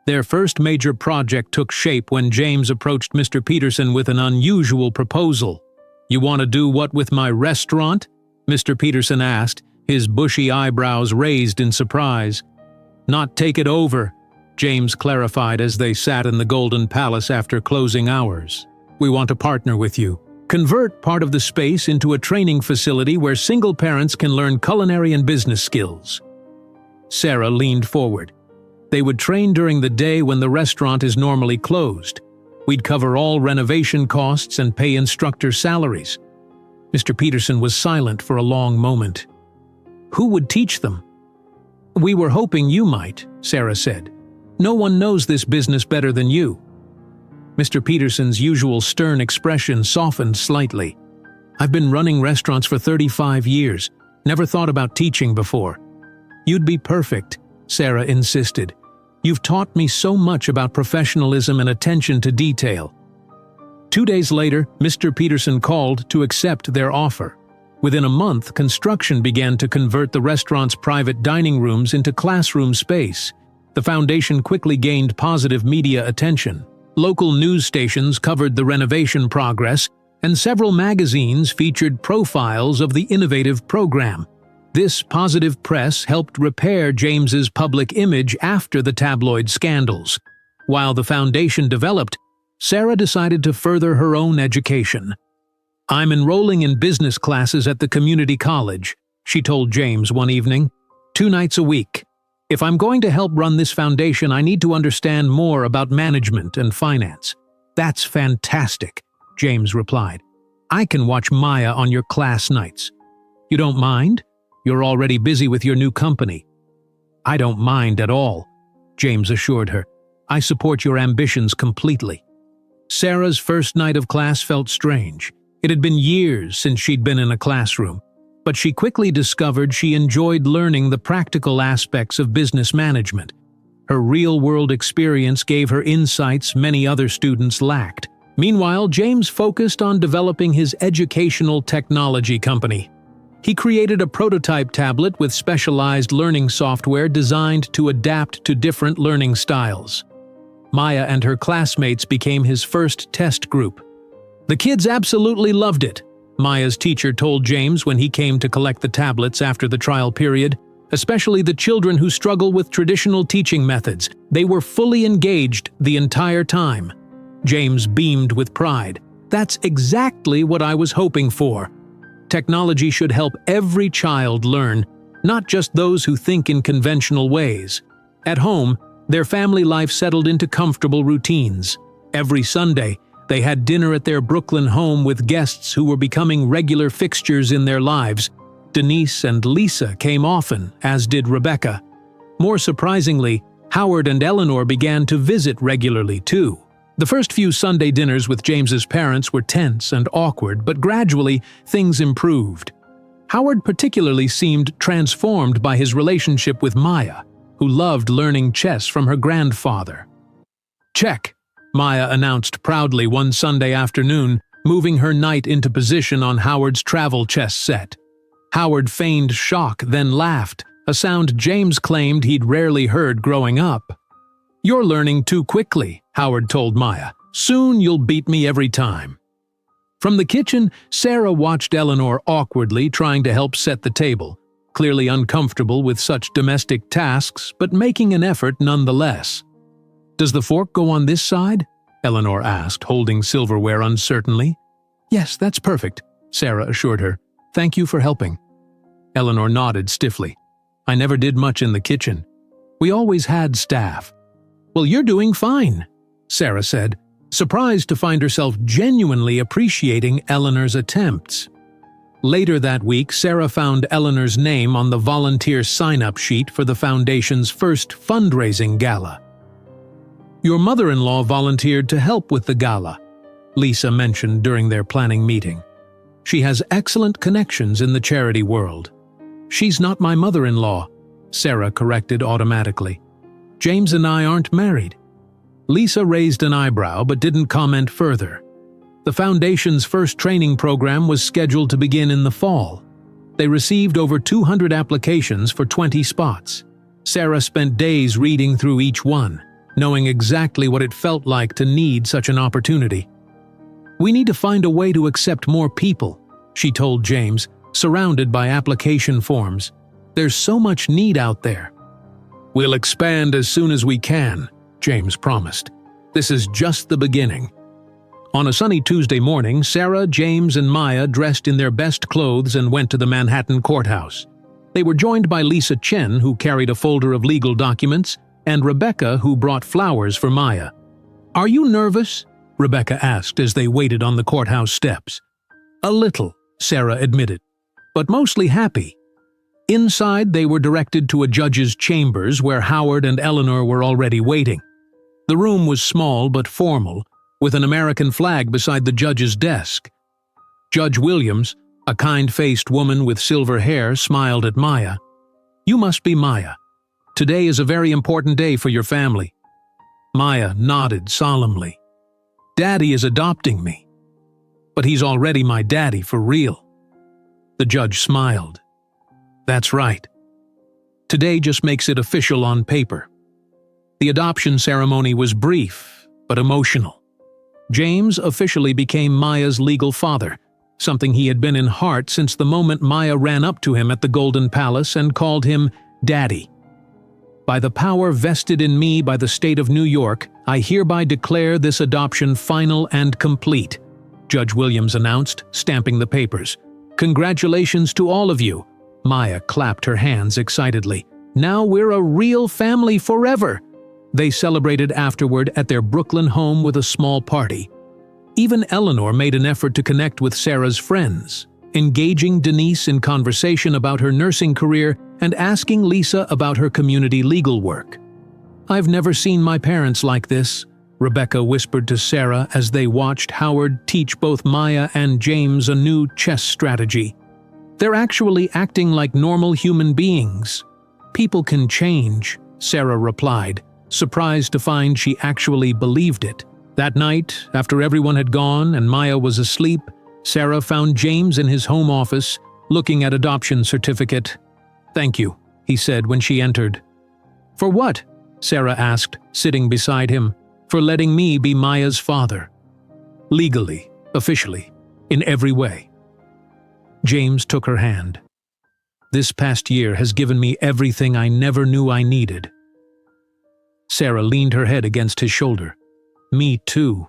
Speaker 1: Their first major project took shape when James approached Mr. Peterson with an unusual proposal. "You want to do what with my restaurant?" Mr. Peterson asked, his bushy eyebrows raised in surprise. "Not take it over," James clarified as they sat in the Golden Palace after closing hours. "We want to partner with you. Convert part of the space into a training facility where single parents can learn culinary and business skills." Sarah leaned forward. "They would train during the day when the restaurant is normally closed. We'd cover all renovation costs and pay instructor salaries." Mr. Peterson was silent for a long moment. "Who would teach them?" "We were hoping you might," Sarah said. "No one knows this business better than you." Mr. Peterson's usual stern expression softened slightly. "I've been running restaurants for 35 years. Never thought about teaching before." "You'd be perfect," Sarah insisted. "You've taught me so much about professionalism and attention to detail." 2 days later, Mr. Peterson called to accept their offer. Within a month, construction began to convert the restaurant's private dining rooms into classroom space. The foundation quickly gained positive media attention. Local news stations covered the renovation progress, and several magazines featured profiles of the innovative program. This positive press helped repair James's public image after the tabloid scandals. While the foundation developed, Sarah decided to further her own education. "I'm enrolling in business classes at the community college," she told James one evening. 2 nights a week. "If I'm going to help run this foundation, I need to understand more about management and finance." "That's fantastic," James replied. "I can watch Maya on your class nights." "You don't mind? You're already busy with your new company." "I don't mind at all," James assured her. "I support your ambitions completely." Sarah's first night of class felt strange. It had been years since she'd been in a classroom, but she quickly discovered she enjoyed learning the practical aspects of business management. Her real-world experience gave her insights many other students lacked. Meanwhile, James focused on developing his educational technology company. He created a prototype tablet with specialized learning software designed to adapt to different learning styles. Maya and her classmates became his first test group. "The kids absolutely loved it," Maya's teacher told James when he came to collect the tablets after the trial period. "Especially the children who struggle with traditional teaching methods. They were fully engaged the entire time." James beamed with pride. "That's exactly what I was hoping for. Technology should help every child learn, not just those who think in conventional ways." At home, their family life settled into comfortable routines. Every Sunday, they had dinner at their Brooklyn home with guests who were becoming regular fixtures in their lives. Denise and Lisa came often, as did Rebecca. More surprisingly, Howard and Eleanor began to visit regularly too. The first few Sunday dinners with James's parents were tense and awkward, but gradually things improved. Howard particularly seemed transformed by his relationship with Maya, who loved learning chess from her grandfather. "Check," Maya announced proudly one Sunday afternoon, moving her knight into position on Howard's travel chess set. Howard feigned shock, then laughed, a sound James claimed he'd rarely heard growing up. "You're learning too quickly," Howard told Maya. "Soon you'll beat me every time." From the kitchen, Sarah watched Eleanor awkwardly trying to help set the table, clearly uncomfortable with such domestic tasks, but making an effort nonetheless. "Does the fork go on this side?" Eleanor asked, holding silverware uncertainly. "Yes, that's perfect," Sarah assured her. "Thank you for helping." Eleanor nodded stiffly. "I never did much in the kitchen. We always had staff." "Well, you're doing fine," Sarah said, surprised to find herself genuinely appreciating Eleanor's attempts. Later that week, Sarah found Eleanor's name on the volunteer sign-up sheet for the Foundation's first fundraising gala. "Your mother-in-law volunteered to help with the gala," Lisa mentioned during their planning meeting. She has excellent connections in the charity world. She's not my mother-in-law, Sarah corrected automatically. James and I aren't married. Lisa raised an eyebrow but didn't comment further. The foundation's first training program was scheduled to begin in the fall. They received over 200 applications for 20 spots. Sarah spent days reading through each one, knowing exactly what it felt like to need such an opportunity. "We need to find a way to accept more people," she told James, surrounded by application forms. "There's so much need out there." "We'll expand as soon as we can," James promised. "This is just the beginning." On a sunny Tuesday morning, Sarah, James, and Maya dressed in their best clothes and went to the Manhattan courthouse. They were joined by Lisa Chen, who carried a folder of legal documents, and Rebecca, who brought flowers for Maya. "Are you nervous?" Rebecca asked as they waited on the courthouse steps. "A little," Sarah admitted, "but mostly happy." Inside, they were directed to a judge's chambers where Howard and Eleanor were already waiting. The room was small but formal, with an American flag beside the judge's desk. Judge Williams, a kind-faced woman with silver hair, smiled at Maya. "You must be Maya. Today is a very important day for your family." Maya nodded solemnly. "Daddy is adopting me. But he's already my daddy for real." The judge smiled. "That's right. Today just makes it official on paper." The adoption ceremony was brief, but emotional. James officially became Maya's legal father, something he had been in heart since the moment Maya ran up to him at the Golden Palace and called him Daddy. "By the power vested in me by the state of New York, I hereby declare this adoption final and complete," Judge Williams announced, stamping the papers. "Congratulations to all of you." Maya clapped her hands excitedly. "Now we're a real family forever." They celebrated afterward at their Brooklyn home with a small party. Even Eleanor made an effort to connect with Sarah's friends, engaging Denise in conversation about her nursing career and asking Lisa about her community legal work. "I've never seen my parents like this," Rebecca whispered to Sarah as they watched Howard teach both Maya and James a new chess strategy. "They're actually acting like normal human beings. People can change," Sarah replied, surprised to find she actually believed it. That night, after everyone had gone and Maya was asleep, Sarah found James in his home office, looking at adoption certificate. "Thank you," he said when she entered. "For what?" Sarah asked, sitting beside him. "For letting me be Maya's father. Legally, officially, in every way." James took her hand. "This past year has given me everything I never knew I needed." Sarah leaned her head against his shoulder. "Me too."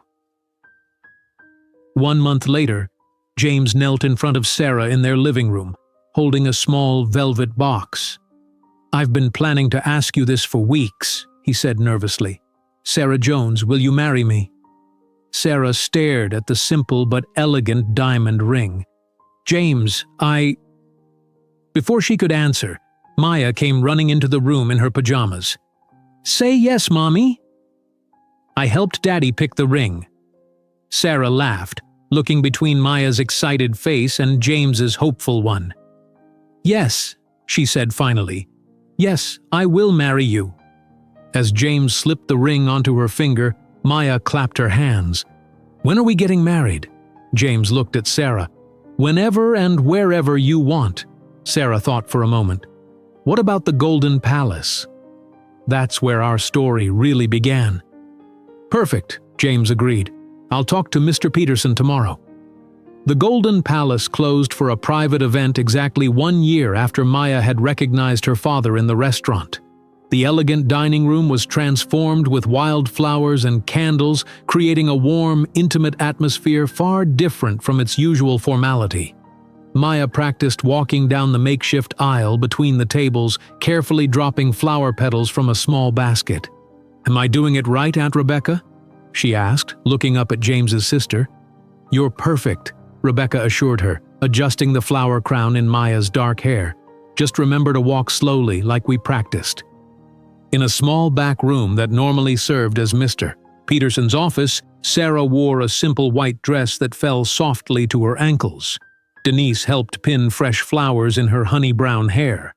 Speaker 1: 1 month later, James knelt in front of Sarah in their living room, holding a small velvet box. "I've been planning to ask you this for weeks," he said nervously. "Sarah Jones, will you marry me?" Sarah stared at the simple but elegant diamond ring. "James, Before she could answer, Maya came running into the room in her pajamas. "Say yes, Mommy." "I helped Daddy pick the ring." Sarah laughed, looking between Maya's excited face and James's hopeful one. "Yes," she said finally. "Yes, I will marry you." As James slipped the ring onto her finger, Maya clapped her hands. "When are we getting married?" James looked at Sarah. "Whenever and wherever you want." Sarah thought for a moment. "What about the Golden Palace?" "That's where our story really began." "Perfect," James agreed. "I'll talk to Mr. Peterson tomorrow." The Golden Palace closed for a private event exactly 1 year after Maya had recognized her father in the restaurant. The elegant dining room was transformed with wildflowers and candles, creating a warm, intimate atmosphere far different from its usual formality. Maya practiced walking down the makeshift aisle between the tables, carefully dropping flower petals from a small basket. "Am I doing it right, Aunt Rebecca?" she asked, looking up at James's sister. "You're perfect," Rebecca assured her, adjusting the flower crown in Maya's dark hair. "Just remember to walk slowly, like we practiced." In a small back room that normally served as Mr. Peterson's office, Sarah wore a simple white dress that fell softly to her ankles. Denise helped pin fresh flowers in her honey-brown hair.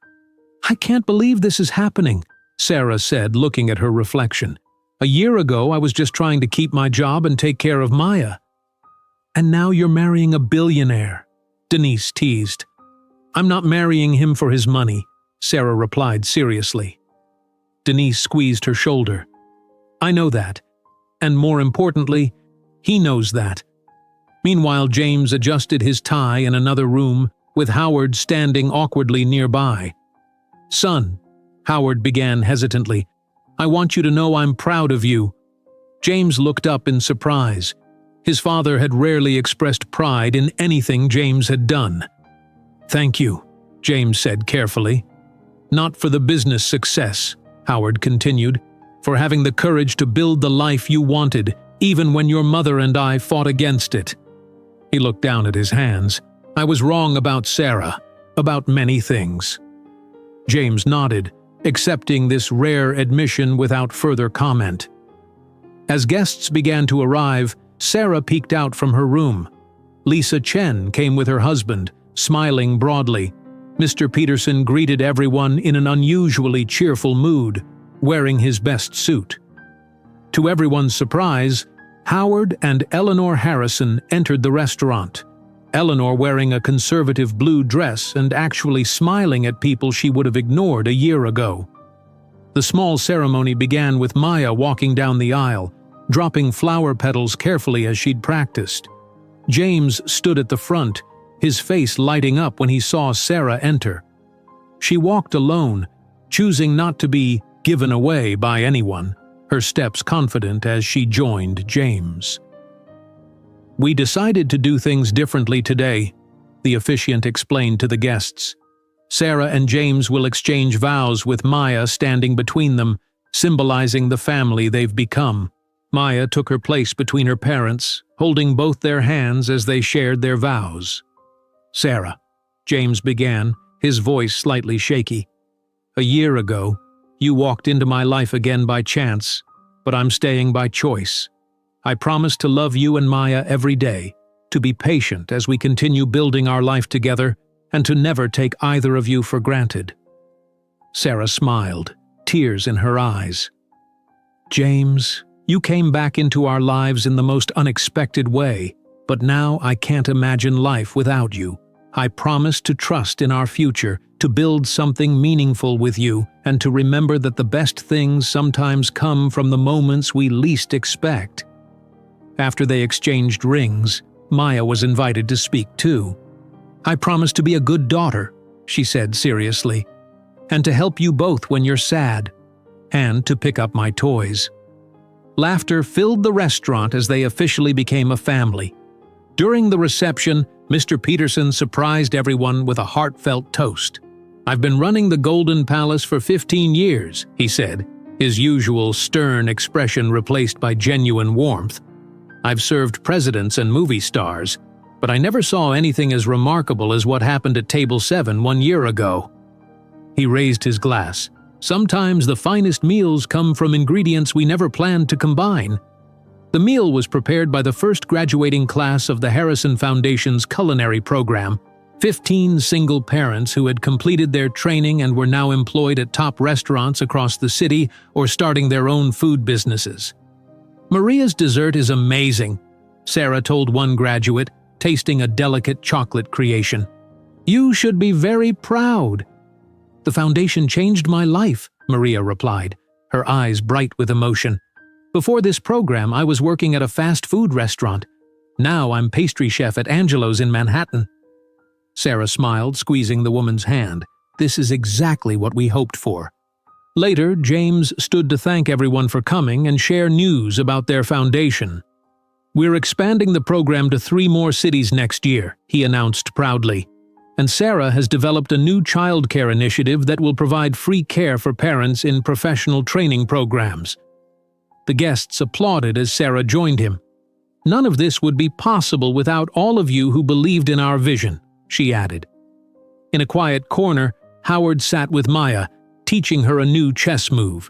Speaker 1: "I can't believe this is happening," Sarah said, looking at her reflection. "A year ago, I was just trying to keep my job and take care of Maya. And now you're marrying a billionaire," Denise teased. "I'm not marrying him for his money," Sarah replied seriously. Denise squeezed her shoulder. "I know that. And more importantly, he knows that." Meanwhile, James adjusted his tie in another room, with Howard standing awkwardly nearby. "Son," Howard began hesitantly, "I want you to know I'm proud of you." James looked up in surprise. His father had rarely expressed pride in anything James had done. "Thank you," James said carefully. "Not for the business success," Howard continued, "for having the courage to build the life you wanted, even when your mother and I fought against it." He looked down at his hands. "I was wrong about Sarah, about many things." James nodded, accepting this rare admission without further comment. As guests began to arrive, Sarah peeked out from her room. Lisa Chen came with her husband, smiling broadly. Mr. Peterson greeted everyone in an unusually cheerful mood, wearing his best suit. To everyone's surprise, Howard and Eleanor Harrison entered the restaurant, Eleanor wearing a conservative blue dress and actually smiling at people she would have ignored a year ago. The small ceremony began with Maya walking down the aisle, dropping flower petals carefully as she'd practiced. James stood at the front, his face lighting up when he saw Sarah enter. She walked alone, choosing not to be given away by anyone, her steps confident as she joined James. "We decided to do things differently today," the officiant explained to the guests. "Sarah and James will exchange vows with Maya standing between them, symbolizing the family they've become." Maya took her place between her parents, holding both their hands as they shared their vows. "Sarah," James began, his voice slightly shaky. "A year ago, you walked into my life again by chance, but I'm staying by choice. I promise to love you and Maya every day, to be patient as we continue building our life together, and to never take either of you for granted." Sarah smiled, tears in her eyes. "James, you came back into our lives in the most unexpected way, but now I can't imagine life without you. I promise to trust in our future, to build something meaningful with you, and to remember that the best things sometimes come from the moments we least expect." After they exchanged rings, Maya was invited to speak too. "I promise to be a good daughter," she said seriously, "and to help you both when you're sad, and to pick up my toys." Laughter filled the restaurant as they officially became a family. During the reception, Mr. Peterson surprised everyone with a heartfelt toast. "I've been running the Golden Palace for 15 years, he said, his usual stern expression replaced by genuine warmth. "I've served presidents and movie stars, but I never saw anything as remarkable as what happened at Table 7 1 year ago." He raised his glass. "Sometimes the finest meals come from ingredients we never planned to combine." The meal was prepared by the first graduating class of the Harrison Foundation's culinary program, 15 single parents who had completed their training and were now employed at top restaurants across the city or starting their own food businesses. "Maria's dessert is amazing," Sarah told one graduate, tasting a delicate chocolate creation. "You should be very proud." "The foundation changed my life," Maria replied, her eyes bright with emotion. "Before this program, I was working at a fast food restaurant. Now I'm pastry chef at Angelo's in Manhattan." Sarah smiled, squeezing the woman's hand. "This is exactly what we hoped for." Later, James stood to thank everyone for coming and share news about their foundation. "We're expanding the program to 3 more cities next year," he announced proudly. "And Sarah has developed a new childcare initiative that will provide free care for parents in professional training programs." The guests applauded as Sarah joined him. "None of this would be possible without all of you who believed in our vision," she added. In a quiet corner, Howard sat with Maya, teaching her a new chess move.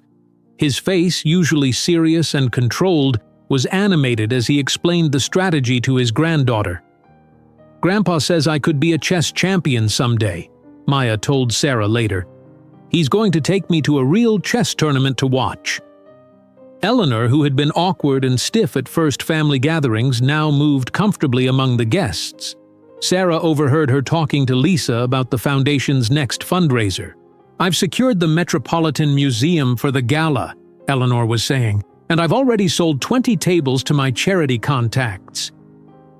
Speaker 1: His face, usually serious and controlled, was animated as he explained the strategy to his granddaughter. Grandpa says I could be a chess champion someday, Maya told Sarah later. He's going to take me to a real chess tournament to watch. Eleanor, who had been awkward and stiff at first family gatherings, now moved comfortably among the guests. Sarah overheard her talking to Lisa about the foundation's next fundraiser. I've secured the Metropolitan Museum for the gala, Eleanor was saying, and I've already sold 20 tables to my charity contacts.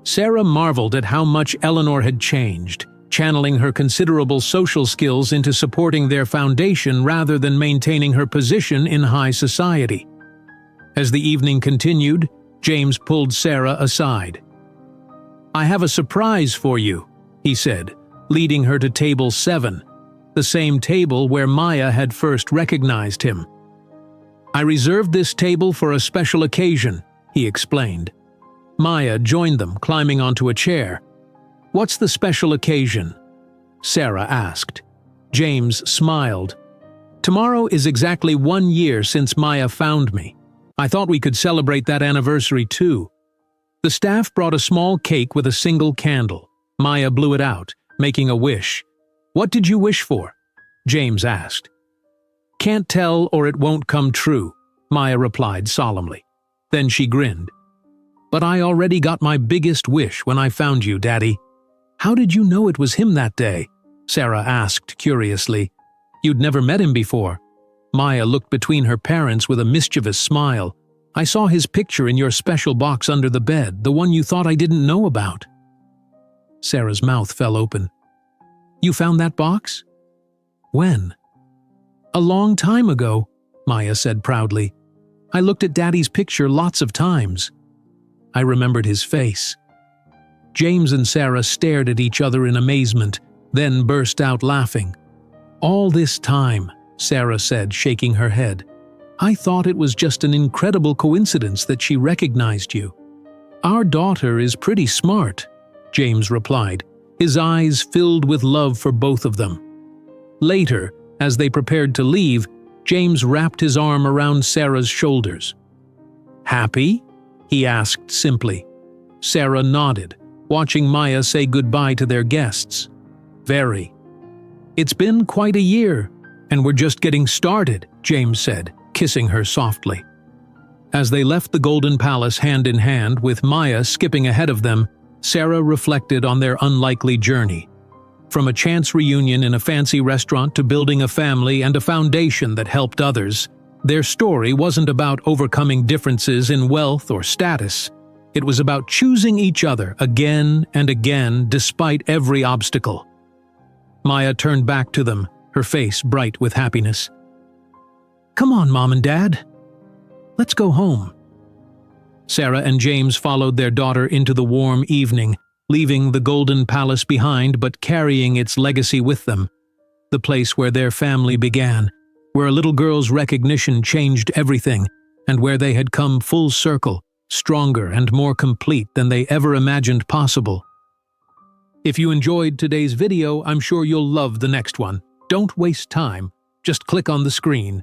Speaker 1: Sarah marveled at how much Eleanor had changed, channeling her considerable social skills into supporting their foundation rather than maintaining her position in high society. As the evening continued, James pulled Sarah aside. I have a surprise for you, he said, leading her to table 7, the same table where Maya had first recognized him. I reserved this table for a special occasion, he explained. Maya joined them, climbing onto a chair. What's the special occasion? Sarah asked. James smiled. Tomorrow is exactly 1 year since Maya found me. I thought we could celebrate that anniversary too. The staff brought a small cake with a single candle. Maya blew it out, making a wish. What did you wish for? James asked. Can't tell or it won't come true, Maya replied solemnly. Then she grinned. But I already got my biggest wish when I found you, Daddy. How did you know it was him that day? Sarah asked curiously. You'd never met him before. Maya looked between her parents with a mischievous smile. I saw his picture in your special box under the bed, the one you thought I didn't know about. Sarah's mouth fell open. You found that box? When? A long time ago, Maya said proudly. I looked at Daddy's picture lots of times. I remembered his face. James and Sarah stared at each other in amazement, then burst out laughing. All this time, Sarah said, shaking her head, I thought it was just an incredible coincidence that she recognized you. Our daughter is pretty smart, James replied, his eyes filled with love for both of them. Later, as they prepared to leave, James wrapped his arm around Sarah's shoulders. Happy? He asked simply. Sarah nodded, watching Maya say goodbye to their guests. Very. It's been quite a year, and we're just getting started, James said, kissing her softly. As they left the Golden Palace hand in hand, with Maya skipping ahead of them, Sarah reflected on their unlikely journey. From a chance reunion in a fancy restaurant to building a family and a foundation that helped others, their story wasn't about overcoming differences in wealth or status. It was about choosing each other again and again despite every obstacle. Maya turned back to them, her face bright with happiness. Come on, Mom and Dad. Let's go home. Sarah and James followed their daughter into the warm evening, leaving the Golden Palace behind but carrying its legacy with them. The place where their family began, where a little girl's recognition changed everything, and where they had come full circle, stronger and more complete than they ever imagined possible. If you enjoyed today's video, I'm sure you'll love the next one. Don't waste time. Just click on the screen.